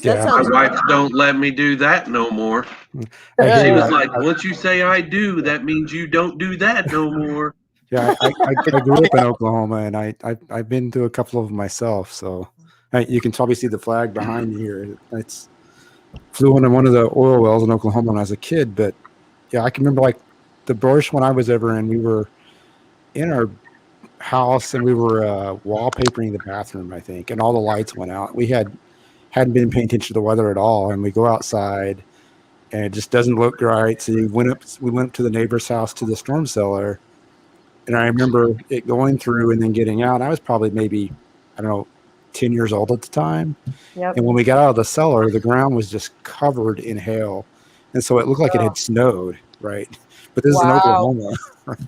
Yeah. my wife don't let me do that no more. She was like, once you say I do, that means you don't do that no more. Yeah, I grew up in Oklahoma, and I've been to a couple of them myself. So you can probably see the flag behind me here. It's flew into one of the oil wells in Oklahoma when I was a kid. But yeah, I can remember like the first one I was ever in. We were in our house and we were wallpapering the bathroom, I think, and all the lights went out. We hadn't been paying attention to the weather at all, and we go outside, and it just doesn't look right. So we went up to the neighbor's house to the storm cellar. And I remember it going through and then getting out. I was probably maybe, I don't know, 10 years old at the time. Yep. And when we got out of the cellar, the ground was just covered in hail. And so it looked like it had snowed, right? But this is in Wow. Oklahoma. And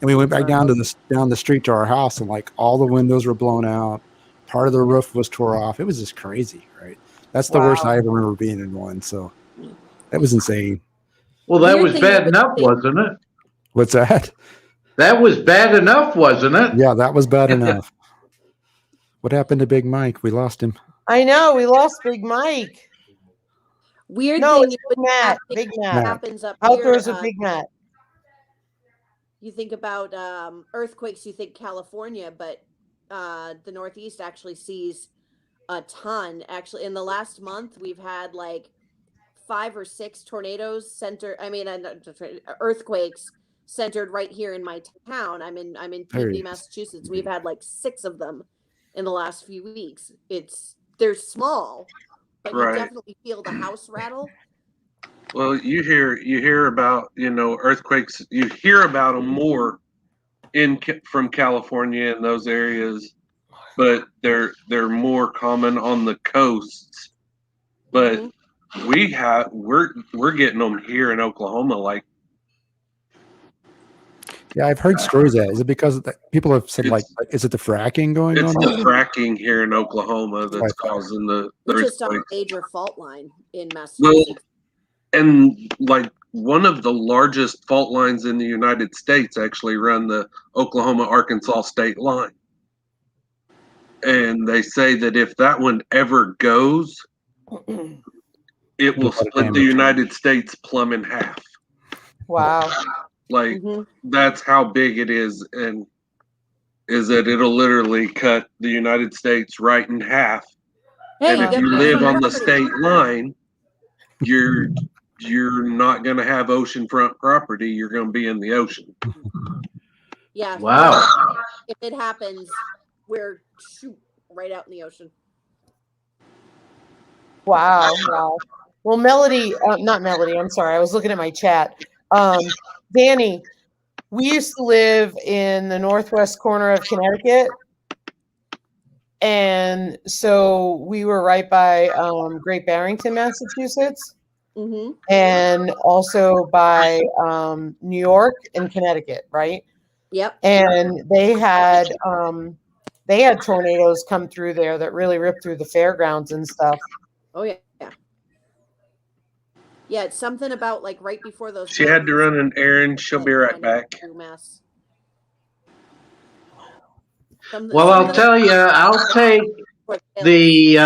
we went back down the street to our house, and like all the windows were blown out. Part of the roof was tore off. It was just crazy, right? That's the worst I ever remember being in one. So that was insane. Well, that Weird was thing bad is enough, wasn't it? What's that? That was bad enough, wasn't it? Yeah, that was bad enough. What happened to Big Mike? We lost him. I know we lost Big Mike. Weird No, thing it's is Big Matt. when Big that Matt. happens up Outdoors here. with Big Matt. You think about earthquakes, you think California, but the Northeast actually sees a ton. Actually, in the last month, we've had like 5 or 6 tornadoes earthquakes centered right here in my town. I'm in Peabody, Massachusetts. We've had like 6 of them in the last few weeks. They're small, but you definitely feel the house rattle. Well, you hear about earthquakes. You hear about them more from California and those areas, but they're more common on the coasts. But we're getting them here in Oklahoma. Like, yeah, I've heard stories of that. Is it because people have said is it the fracking going on? It's the fracking here in Oklahoma that's causing the We're just on a earthquakes. major fault line in Massachusetts. Well, and like one of the largest fault lines in the United States actually run the Oklahoma-Arkansas state line. And they say that if that one ever goes, it will split the United States plumb in half. Wow. Like that's how big it is, and is that it'll literally cut the United States right in half. Hey, and if you live on the state line, you're not going to have oceanfront property. You're going to be in the ocean. Yeah. Wow. If it happens, we're right out in the ocean. Wow. Wow. Well, Melody, not Melody. I'm sorry. I was looking at my chat. Danny, we used to live in the northwest corner of Connecticut. And so we were right by Great Barrington, Massachusetts. Mm-hmm. And also by New York and Connecticut, right? Yep. And they had tornadoes come through there that really ripped through the fairgrounds and stuff. Oh yeah. Yeah, it's something about like right before those. She had to run an errand. She'll be right back. Well, I'll tell you, I'll take the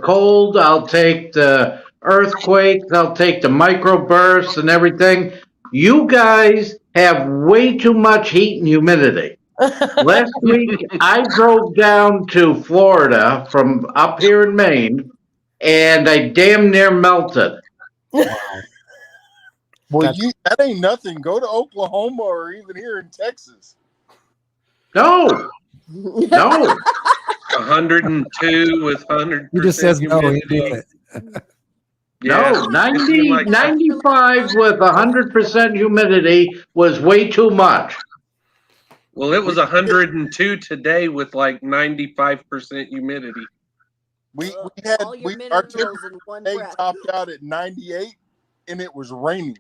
cold. I'll take the earthquakes. I'll take the microbursts and everything. You guys have way too much heat and humidity. Last week, I drove down to Florida from up here in Maine, and I damn near melted. Well, that ain't nothing. Go to Oklahoma or even here in Texas. No. 102 with 100%. He just says no. He doing it. No, 95 with 100% humidity was way too much. Well, it was 102 today with like 95% humidity. Our temperature topped out at 98, and it was raining.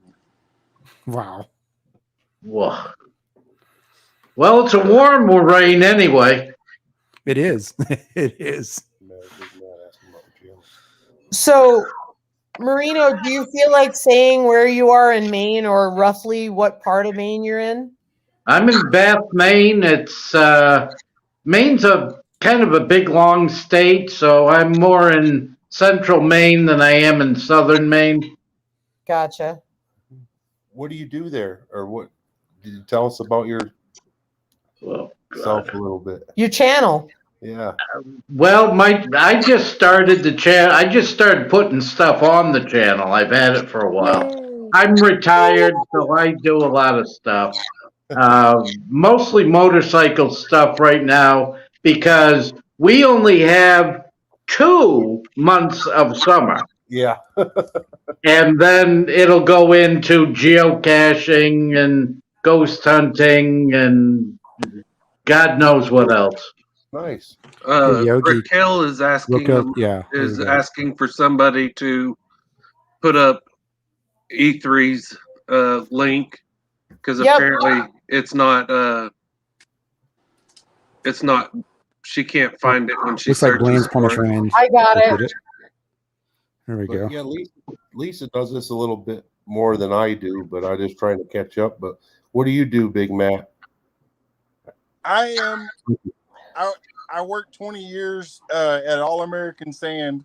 Wow. Whoa. Well, it's a warm rain anyway. It is. It is. So, Marino, do you feel like saying where you are in Maine or roughly what part of Maine you're in? I'm in Bath, Maine. It's Maine's a kind of a big, long state, so I'm more in central Maine than I am in southern Maine. Gotcha. What do you do there, or what? Did you tell us about yourself a little bit? Your channel. Yeah. Well, I just started the channel. I just started putting stuff on the channel. I've had it for a while. I'm retired, so I do a lot of stuff. Mostly motorcycle stuff right now because we only have 2 months of summer. Yeah. And then it'll go into geocaching and ghost hunting and God knows what else. Nice. Hey, Yogi. Raquel is asking Yeah, there is we go. asking for somebody to put up E3's link because Yep. apparently it's not she can't find it when she Looks like searches Blaine's for Cornish it. Range. I got Did it. There we But go. yeah, Lisa does this a little bit more than I do, but I'm just trying to catch up. But what do you do, Big Matt? I worked 20 years at All American Sand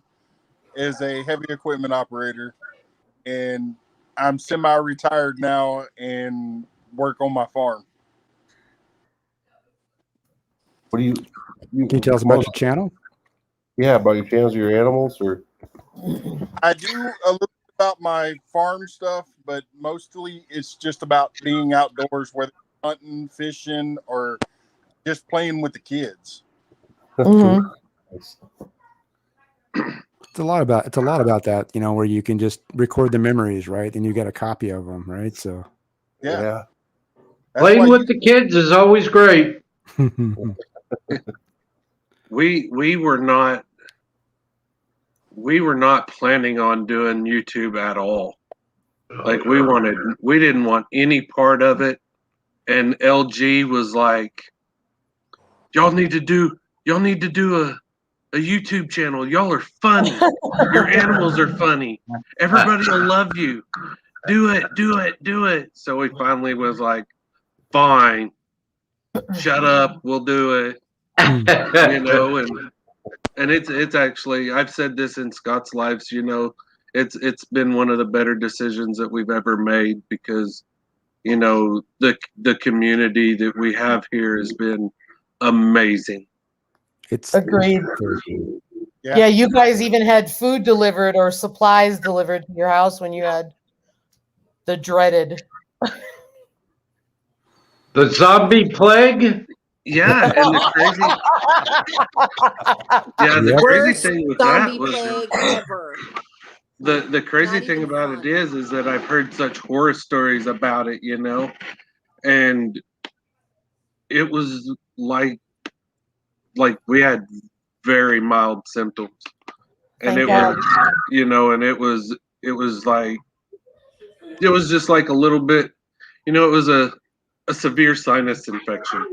as a heavy equipment operator, and I'm semi-retired now and work on my farm. What do you Can you tell us about your channel? Yeah, about your channels, your animals, or I do a little bit about my farm stuff, but mostly it's just about being outdoors, whether hunting, fishing, or just playing with the kids. Mhm. It's a lot about that, where you can just record the memories, right? And you get a copy of them, right? So Yeah. Playing with the kids is always great. We were not planning on doing YouTube at all. Like we didn't want any part of it. And LG was like, y'all need to do a YouTube channel. Y'all are funny. Your animals are funny. Everybody will love you. Do it. So we finally was like, fine. Shut up. We'll do it. And it's actually, I've said this in Scott's lives, it's been one of the better decisions that we've ever made because the community that we have here has been amazing. It's agreed. Yeah, you guys even had food delivered or supplies delivered to your house when you had the dreaded The zombie plague? Yeah, and the crazy thing with that zombie was plague ever. the crazy Not thing even about fun. it is that I've heard such horror stories about it, and it was like we had very mild symptoms, and Thank it God. was and it was like it was just like a little bit, it was a severe sinus infection.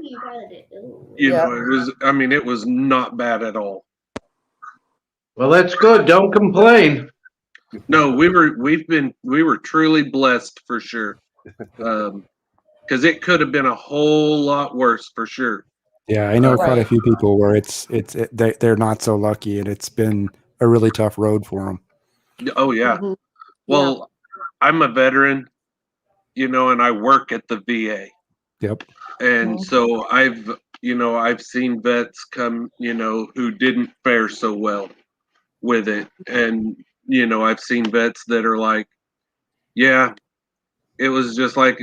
It was not bad at all. Well, that's good. Don't complain. No, we were truly blessed for sure. Because it could have been a whole lot worse for sure. Yeah, I know quite a few people where they're not so lucky, and it's been a really tough road for them. Oh yeah. Mhm. Well, I'm a veteran, and I work at the VA. Yep. And so I've seen vets come, who didn't fare so well with it. And, I've seen vets that are like, yeah, it was just like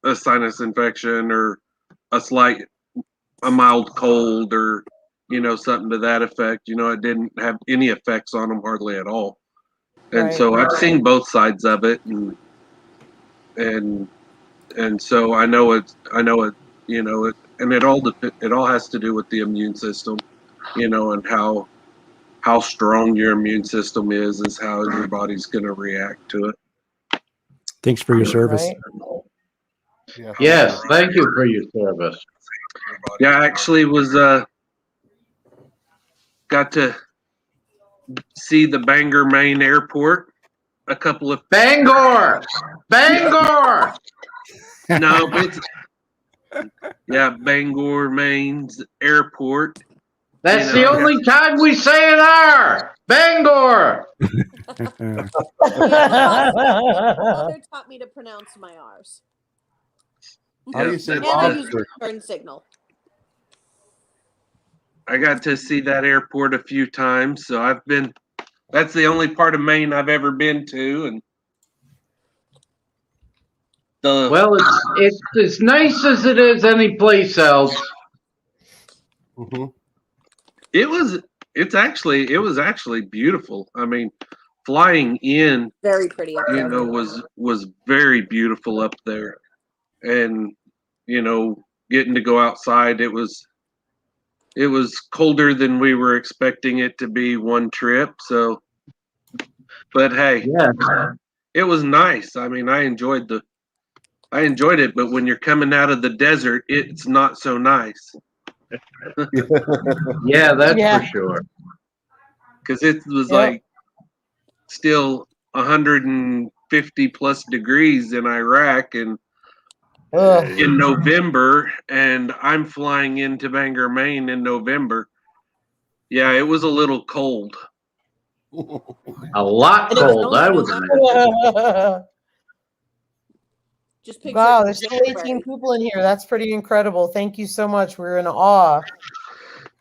a sinus infection or a mild cold or, something to that effect. It didn't have any effects on them hardly at all. And so I've seen both sides of it and so I know it, and it all has to do with the immune system, and how strong your immune system is how your body's going to react to it. Thanks for your service. Yes, thank you for your service. Yeah, I actually was got to see the Bangor, Maine airport a couple of Bangor. No, it's Bangor, Maine's airport. That's the only time we say an R. Bangor. Mother taught me to pronounce my R's. How do you say And I use lobster? turn signal. I got to see that airport a few times, so that's the only part of Maine I've ever been to, and well, it's as nice as it is any place else. Mm-hmm. It was actually beautiful. I mean, flying in, very pretty up there. Was very beautiful up there, and getting to go outside, it was it was colder than we were expecting it to be one trip. So, but hey, Yeah. it was nice. I mean, I enjoyed it, but when you're coming out of the desert, it's not so nice. Yeah, that's Yeah. for sure. Because it was Yep. like still 150 plus degrees in Iraq and Ugh. in November, and I'm flying into Bangor, Maine in November. Yeah, it was a little cold. A lot And it was cold, only I would November. imagine. Just picture Wow, it there's still 18 January. people in here. That's pretty incredible. Thank you so much. We're in awe.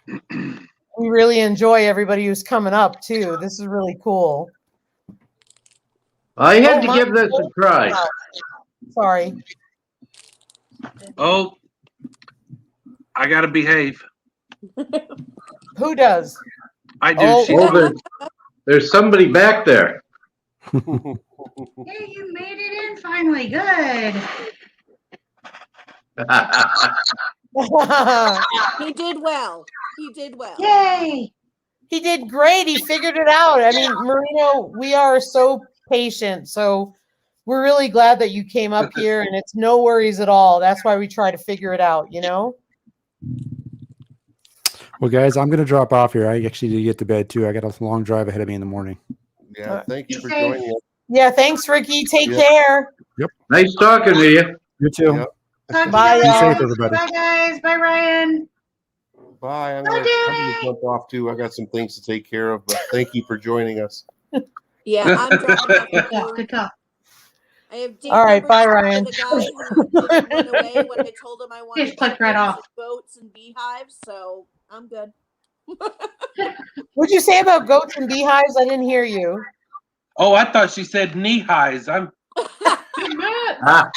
We really enjoy everybody who's coming up too. This is really cool. I had Oh, to my- give this a try. Sorry. Oh, I gotta behave. Who does? I do. Oh, Oh, there's somebody back there. Hey, you made it in finally. Good. He did well. He did well. Yay. He did great. He figured it out. I mean, Marino, we are so patient. So we're really glad that you came up here, and it's no worries at all. That's why we try to figure it out, you know? Well, guys, I'm going to drop off here. I actually need to get to bed too. I got a long drive ahead of me in the morning. Yeah, thank you Be for safe. joining us. Yeah, thanks, Ricky. Take Yep. care. Nice talking to you. You too. Yep. Talk Bye, to you Be guys. safe, everybody. Bye, guys. Bye, Ryan. Bye. I'm Bye, gonna Danny. jump off too. I got some things to take care of, but thank you for joining us. Yeah, I'm dropping off Good talk. too. Good talk. I have date All right, number bye, 2 Ryan. for the guy who didn't run away when I told him I wanted Just clicked right chickens off. and goats and beehives, so I'm good. What'd you say about goats and beehives? I didn't hear you. Oh, I thought she said knee highs. Ah, Yes, ah.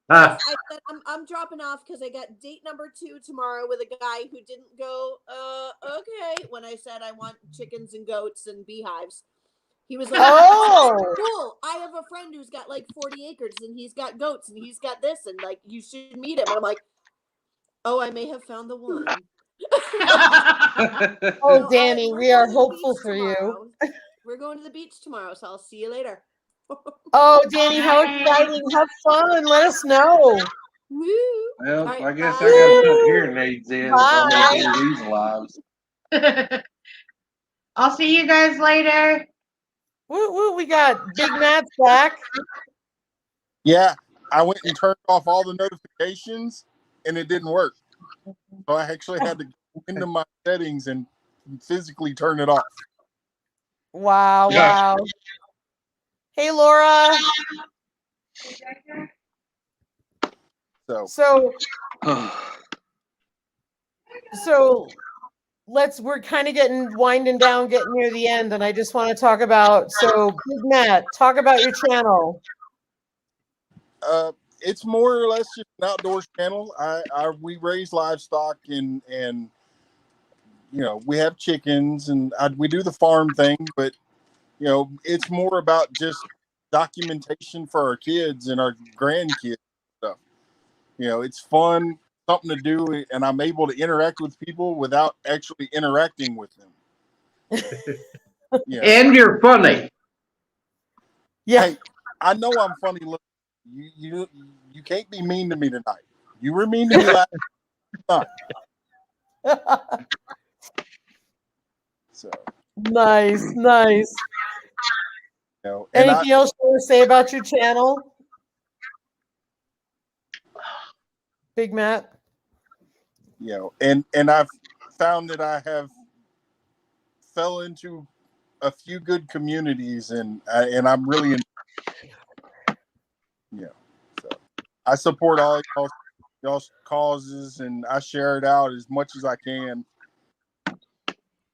I said I'm dropping off because I got date number 2 tomorrow with a guy who didn't go, okay, when I said I want chickens and goats and beehives. He was like, Oh. cool. I have a friend who's got like 40 acres and he's got goats and he's got this and like you should meet him. And I'm like, oh, I may have found the one. Oh, So Danny, we're we are going to the hopeful beach for you. tomorrow. We're going to the beach tomorrow, so I'll see you later. Oh, Danny, how exciting. Have fun. Let us know. Woo. Well, All right, I guess bye. I gotta put hearing aids in if I'm Bye. gonna do these lives. I'll see you guys later. Woo, woo, we got Big Matt's back. Yeah, I went and turned off all the notifications, and it didn't work. So I actually had to go into my settings and physically turn it off. Wow, Yeah. wow. Hey, Laura. So So we're kind of winding down, getting near the end, and I just want to talk about, so Big Matt, talk about your channel. it's more or less just an outdoors channel. We raise livestock and you know, we have chickens and we do the farm thing, but you know, it's more about just documentation for our kids and our grandkids stuff. You know, it's fun, something to do, and I'm able to interact with people without actually interacting with them. Yeah. And you're funny. Yeah. Hey, I know I'm funny looking. You can't be mean to me tonight. You were mean to me last night. So Nice. you know, and Anything else you want to say about your channel? Big Matt? you know, and I've found that I have fell into a few good communities, and I'm really so I support all y'all's causes, and I share it out as much as I can,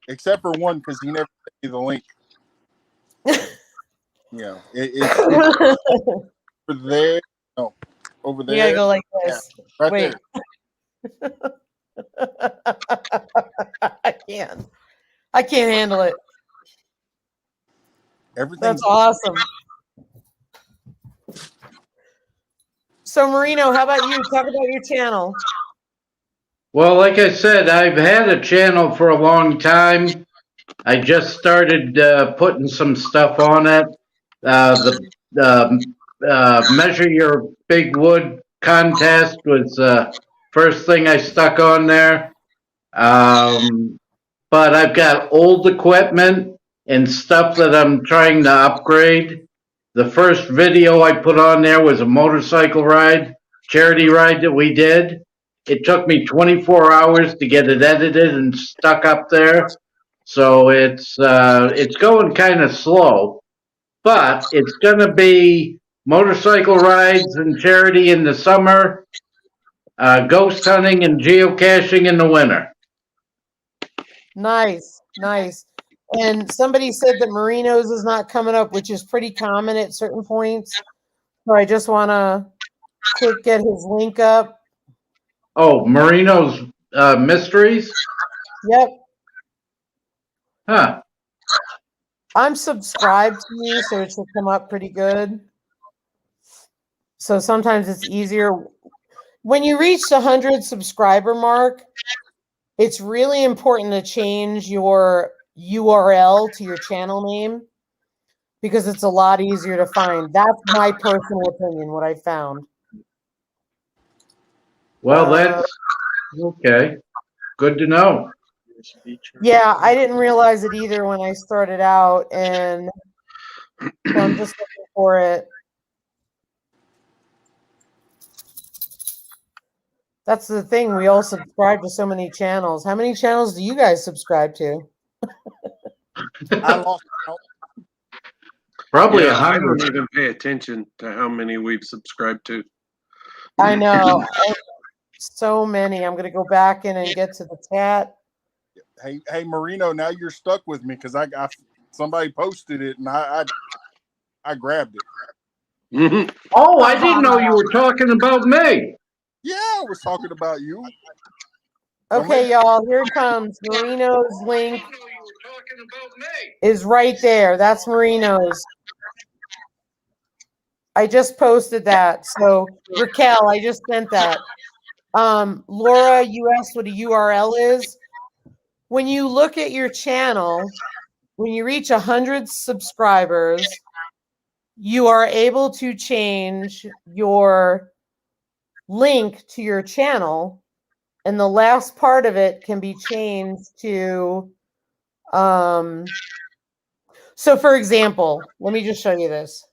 except for one because he never sent me the link. You know, it's over there. No, over there. You gotta go like this. Yeah, right Wait. there. I can't handle it. Everything. That's awesome. So Marino, how about you? Talk about your channel. Well, like I said, I've had a channel for a long time. I just started putting some stuff on it. The Measure Your Big Wood contest was first thing I stuck on there. But I've got old equipment and stuff that I'm trying to upgrade. The first video I put on there was a motorcycle ride, charity ride that we did. It took me 24 hours to get it edited and stuck up there. So it's going kind of slow, but it's going to be motorcycle rides and charity in the summer, ghost hunting and geocaching in the winter. Nice, nice. And somebody said that Marino's is not coming up, which is pretty common at certain points. So I just want to quick get his link up. Oh, Marino's Mysteries? Yep. Huh. I'm subscribed to you, so it should come up pretty good. So sometimes it's easier. When you reach the 100 subscriber mark, it's really important to change your URL to your channel name because it's a lot easier to find. That's my personal opinion, what I found. Well, that's okay. Good to know. Yeah, I didn't realize it either when I started out, and so I'm just looking for it. That's the thing. We all subscribe to so many channels. How many channels do you guys subscribe to? I lost count. Probably Yeah, I 100. don't even pay attention to how many we've subscribed to. I know. So many. I'm going to go back in and get to the chat. Hey, Marino, now you're stuck with me because I somebody posted it and I grabbed it. Oh, I didn't know you were talking about me. Yeah, I was talking about you. Okay, y'all, here it comes. Marino's link is right there. That's Marino's. I just posted that. So, Raquel, I just sent that. Laura, you asked what a URL is. When you look at your channel, when you reach 100 subscribers, you are able to change your link to your channel, and the last part of it can be changed to so for example, let me just show you this.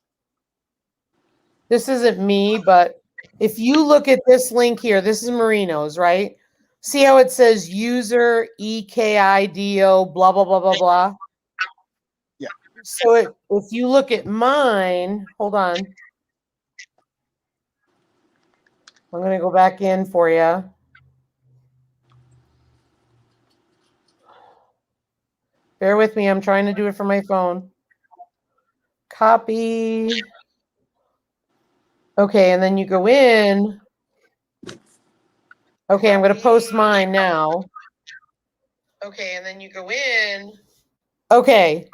This isn't me, but if you look at this link here, this is Marino's, right? See how it says user EKIDO blah blah blah blah blah. Yeah. So if you look at mine, hold on. I'm going to go back in for you. Bear with me. I'm trying to do it from my phone. Copy. Okay, and then you go in. Okay, I'm going to post mine now. Okay, and then you go in. Okay,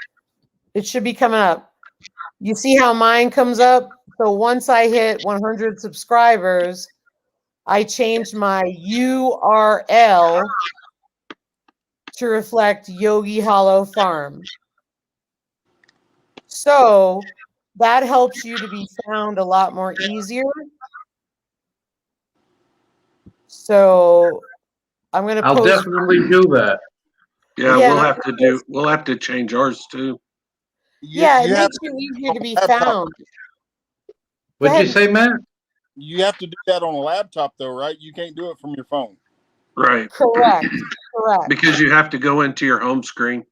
it should be coming up. You see how mine comes up? So once I hit 100 subscribers, I changed my URL to reflect Yogi Hollow Farm. So that helps you to be found a lot more easier. So I'm going to I'll post. definitely do that. Yeah, Yeah, we'll have to change ours too. Yeah, it you have makes you easier to be laptop. found. What'd you say, Matt? You have to do that on a laptop, though, right? You can't do it from your phone. Right. Correct. Correct. Because you have to go into your home screen.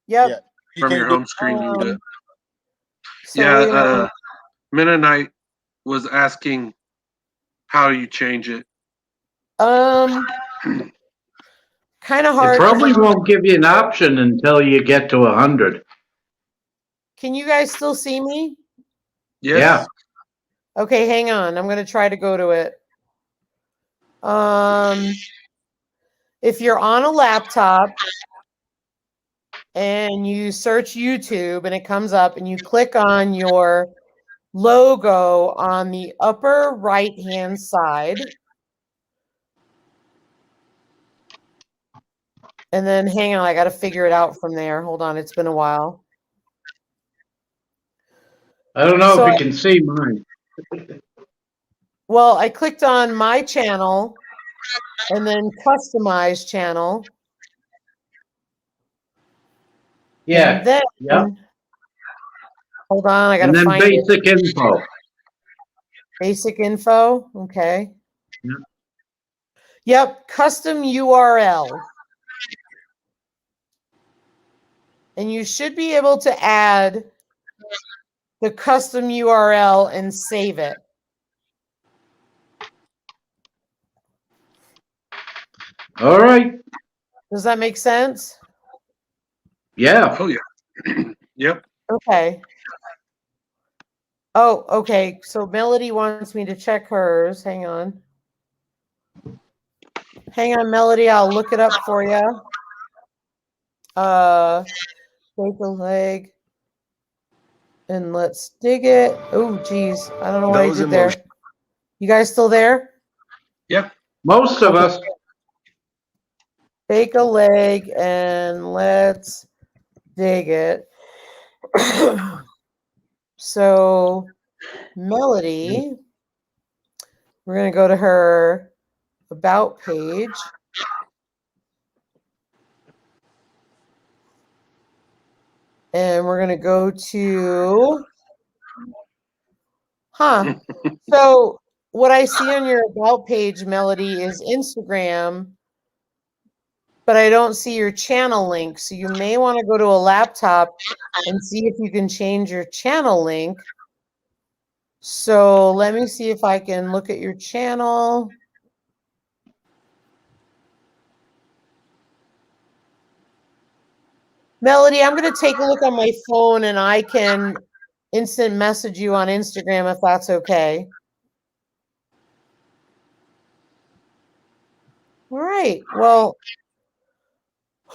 Yep. Yeah. From your home screen, you can do it. So Yeah, Mennonite was asking how you change it. kind of hard. It probably won't give you an option until you get to 100. Can you guys still see me? Yes. Yeah. Okay, hang on. I'm going to try to go to it. If you're on a laptop and you search YouTube and it comes up and you click on your logo on the upper right-hand side, And then hang on, I got to figure it out from there. Hold on, it's been a while. I don't know So if you can see mine. Well, I clicked on my channel and then customize channel. Yeah. And then, Yep. hold on, I got And to then find it. basic info. Basic info. Okay. Yep. Yep. Custom URL. And you should be able to add the custom URL and save it. All right. Does that make sense? Yeah. Oh yeah. Yep. Okay. Oh, okay. So Melody wants me to check hers. Hang on. Hang on, Melody. I'll look it up for you. Take a leg. And let's dig it. Oh, geez. I don't know what I did there. You guys still there? Yep. Most of us. Take a leg and let's dig it. So, Melody, we're going to go to her about page. And we're going to go to, So, what I see on your about page, Melody, is Instagram, but I don't see your channel link. So, you may want to go to a laptop and see if you can change your channel link. So, let me see if I can look at your channel. Melody, I'm going to take a look on my phone and I can instant message you on Instagram if that's okay. All right. Well,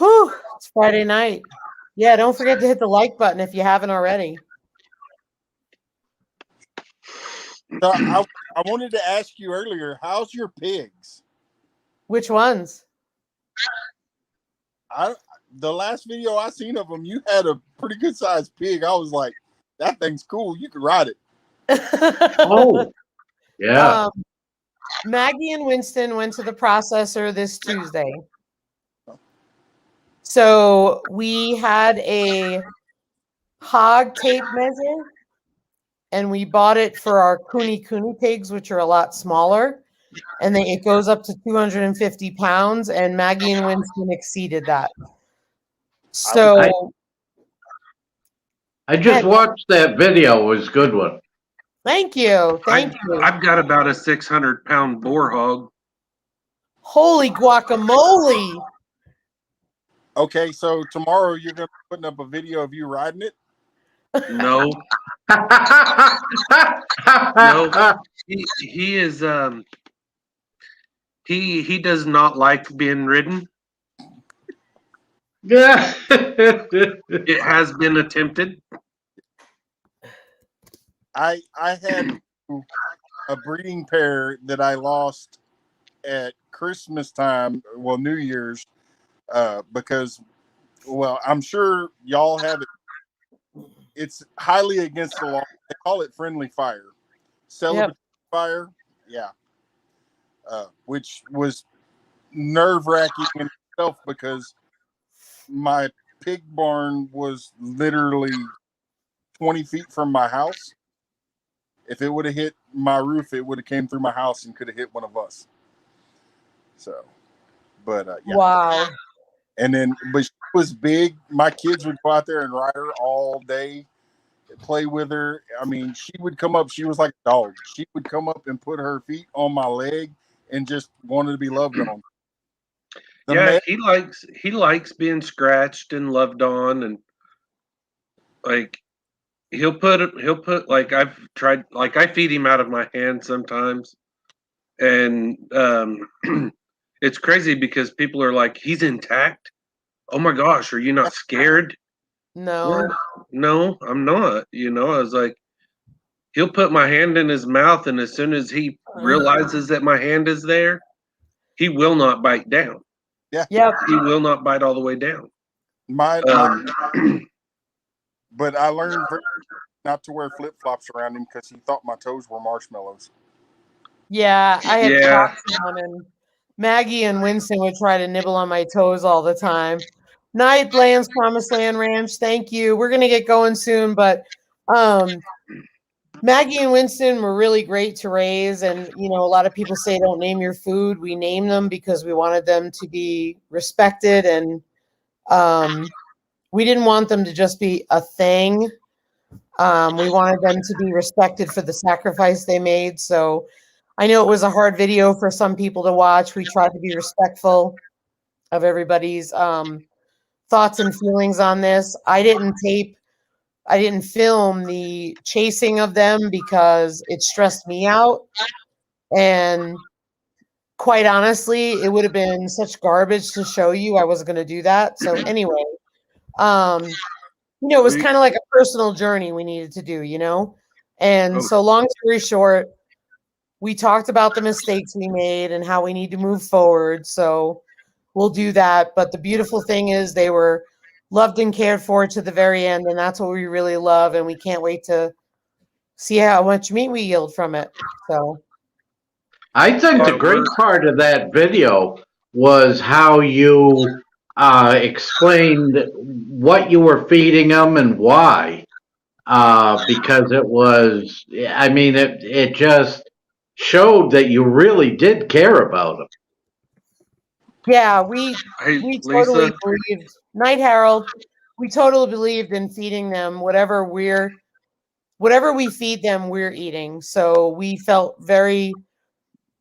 it's Friday night. Yeah, don't forget to hit the like button if you haven't already. So I wanted to ask you earlier, how's your pigs? Which ones? The last video I seen of them, you had a pretty good sized pig. I was like, that thing's cool. You can ride it. Oh, yeah. Maggie and Winston went to the processor this Tuesday. So we had a hog tape measure and we bought it for our Kuni pigs, which are a lot smaller. And it goes up to 250 pounds, and Maggie and Winston exceeded that. So I just watched that video. It was a good one. Thank you. Thank you. I've got about a 600-pound boar hog. Holy guacamole. Okay, so tomorrow you're going to be putting up a video of you riding it? No. No. He is he does not like being ridden. Yeah. It has been attempted. I had a breeding pair that I lost at Christmas time, well, New Year's, because, well, I'm sure y'all have it. It's highly against the law. They call it friendly fire. Celebratory fire, yeah. Which was nerve-wracking in itself because my pig barn was literally 20 feet from my house. If it would have hit my roof, it would have came through my house and could have hit one of us. So, but yeah. Wow. And then, but she was big. My kids would go out there and ride her all day, play with her. I mean, she would come up. She was like a dog. She would come up and put her feet on my leg and just wanted to be loved on. He likes being scratched and loved on, and like he'll put like I've tried, like I feed him out of my hand sometimes, and it's crazy because people are like, he's intact. Oh my gosh, are you not scared? No. No, I'm not. I was like, he'll put my hand in his mouth, and as soon as he realizes that my hand is there, he will not bite down. Yep. He will not bite all the way down. My, Um, but I learned not to wear flip flops around him because he thought my toes were marshmallows. Yeah, I had Yeah. Crocs on, and Maggie and Winston would try to nibble on my toes all the time. Night, Bland's Promised Land Ranch. Thank you. We're gonna get going soon, but Maggie and Winston were really great to raise, and a lot of people say don't name your food. We name them because we wanted them to be respected, and we didn't want them to just be a thing. We wanted them to be respected for the sacrifice they made. So I know it was a hard video for some people to watch. We tried to be respectful of everybody's thoughts and feelings on this. I didn't film the chasing of them because it stressed me out. And quite honestly, it would have been such garbage to show you. I wasn't going to do that. So anyway, it was kind of like a personal journey we needed to do, And so long story short, we talked about the mistakes we made and how we need to move forward. So we'll do that. But the beautiful thing is they were loved and cared for to the very end. And that's what we really love. And we can't wait to see how much meat we yield from it. So I think the great part of that video was how you explained what you were feeding them and why. Because it was, I mean, it just showed that you really did care about them. yeah, we totally Lisa? believed. Night Harold, we totally believed in feeding them whatever we feed them, we're eating. So we felt very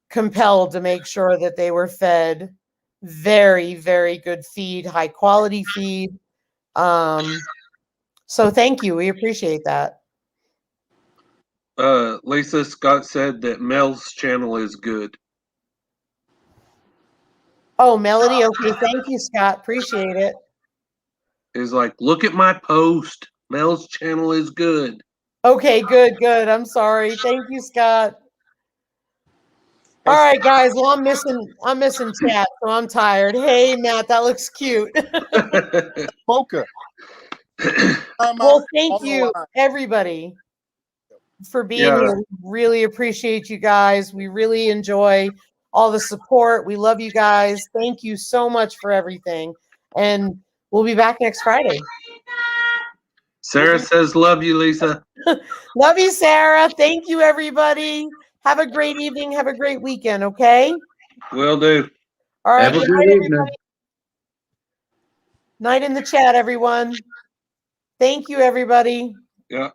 compelled to make sure that they were fed very, very good feed, high quality feed. So thank you. We appreciate that. Lisa, Scott said that Mel's channel is good. Oh, Melody. Okay. Thank you, Scott. Appreciate it. Is like, look at my post. Mel's channel is good. Okay, good. I'm sorry. Thank you, Scott. All right, guys. Well, I'm missing chat, so I'm tired. Hey, Matt, that looks cute. Mocha. Well, thank you, everybody, for being here. We really appreciate you guys. We really enjoy all the support. We love you guys. Thank you so much for everything. And we'll be back next Friday. Sarah says, love you, Lisa. Love you, Sarah. Thank you, everybody. Have a great evening. Have a great weekend, okay? Will do. All right. Have a Good good night, evening. everybody. Night in the chat, everyone. Thank you, everybody. Yeah.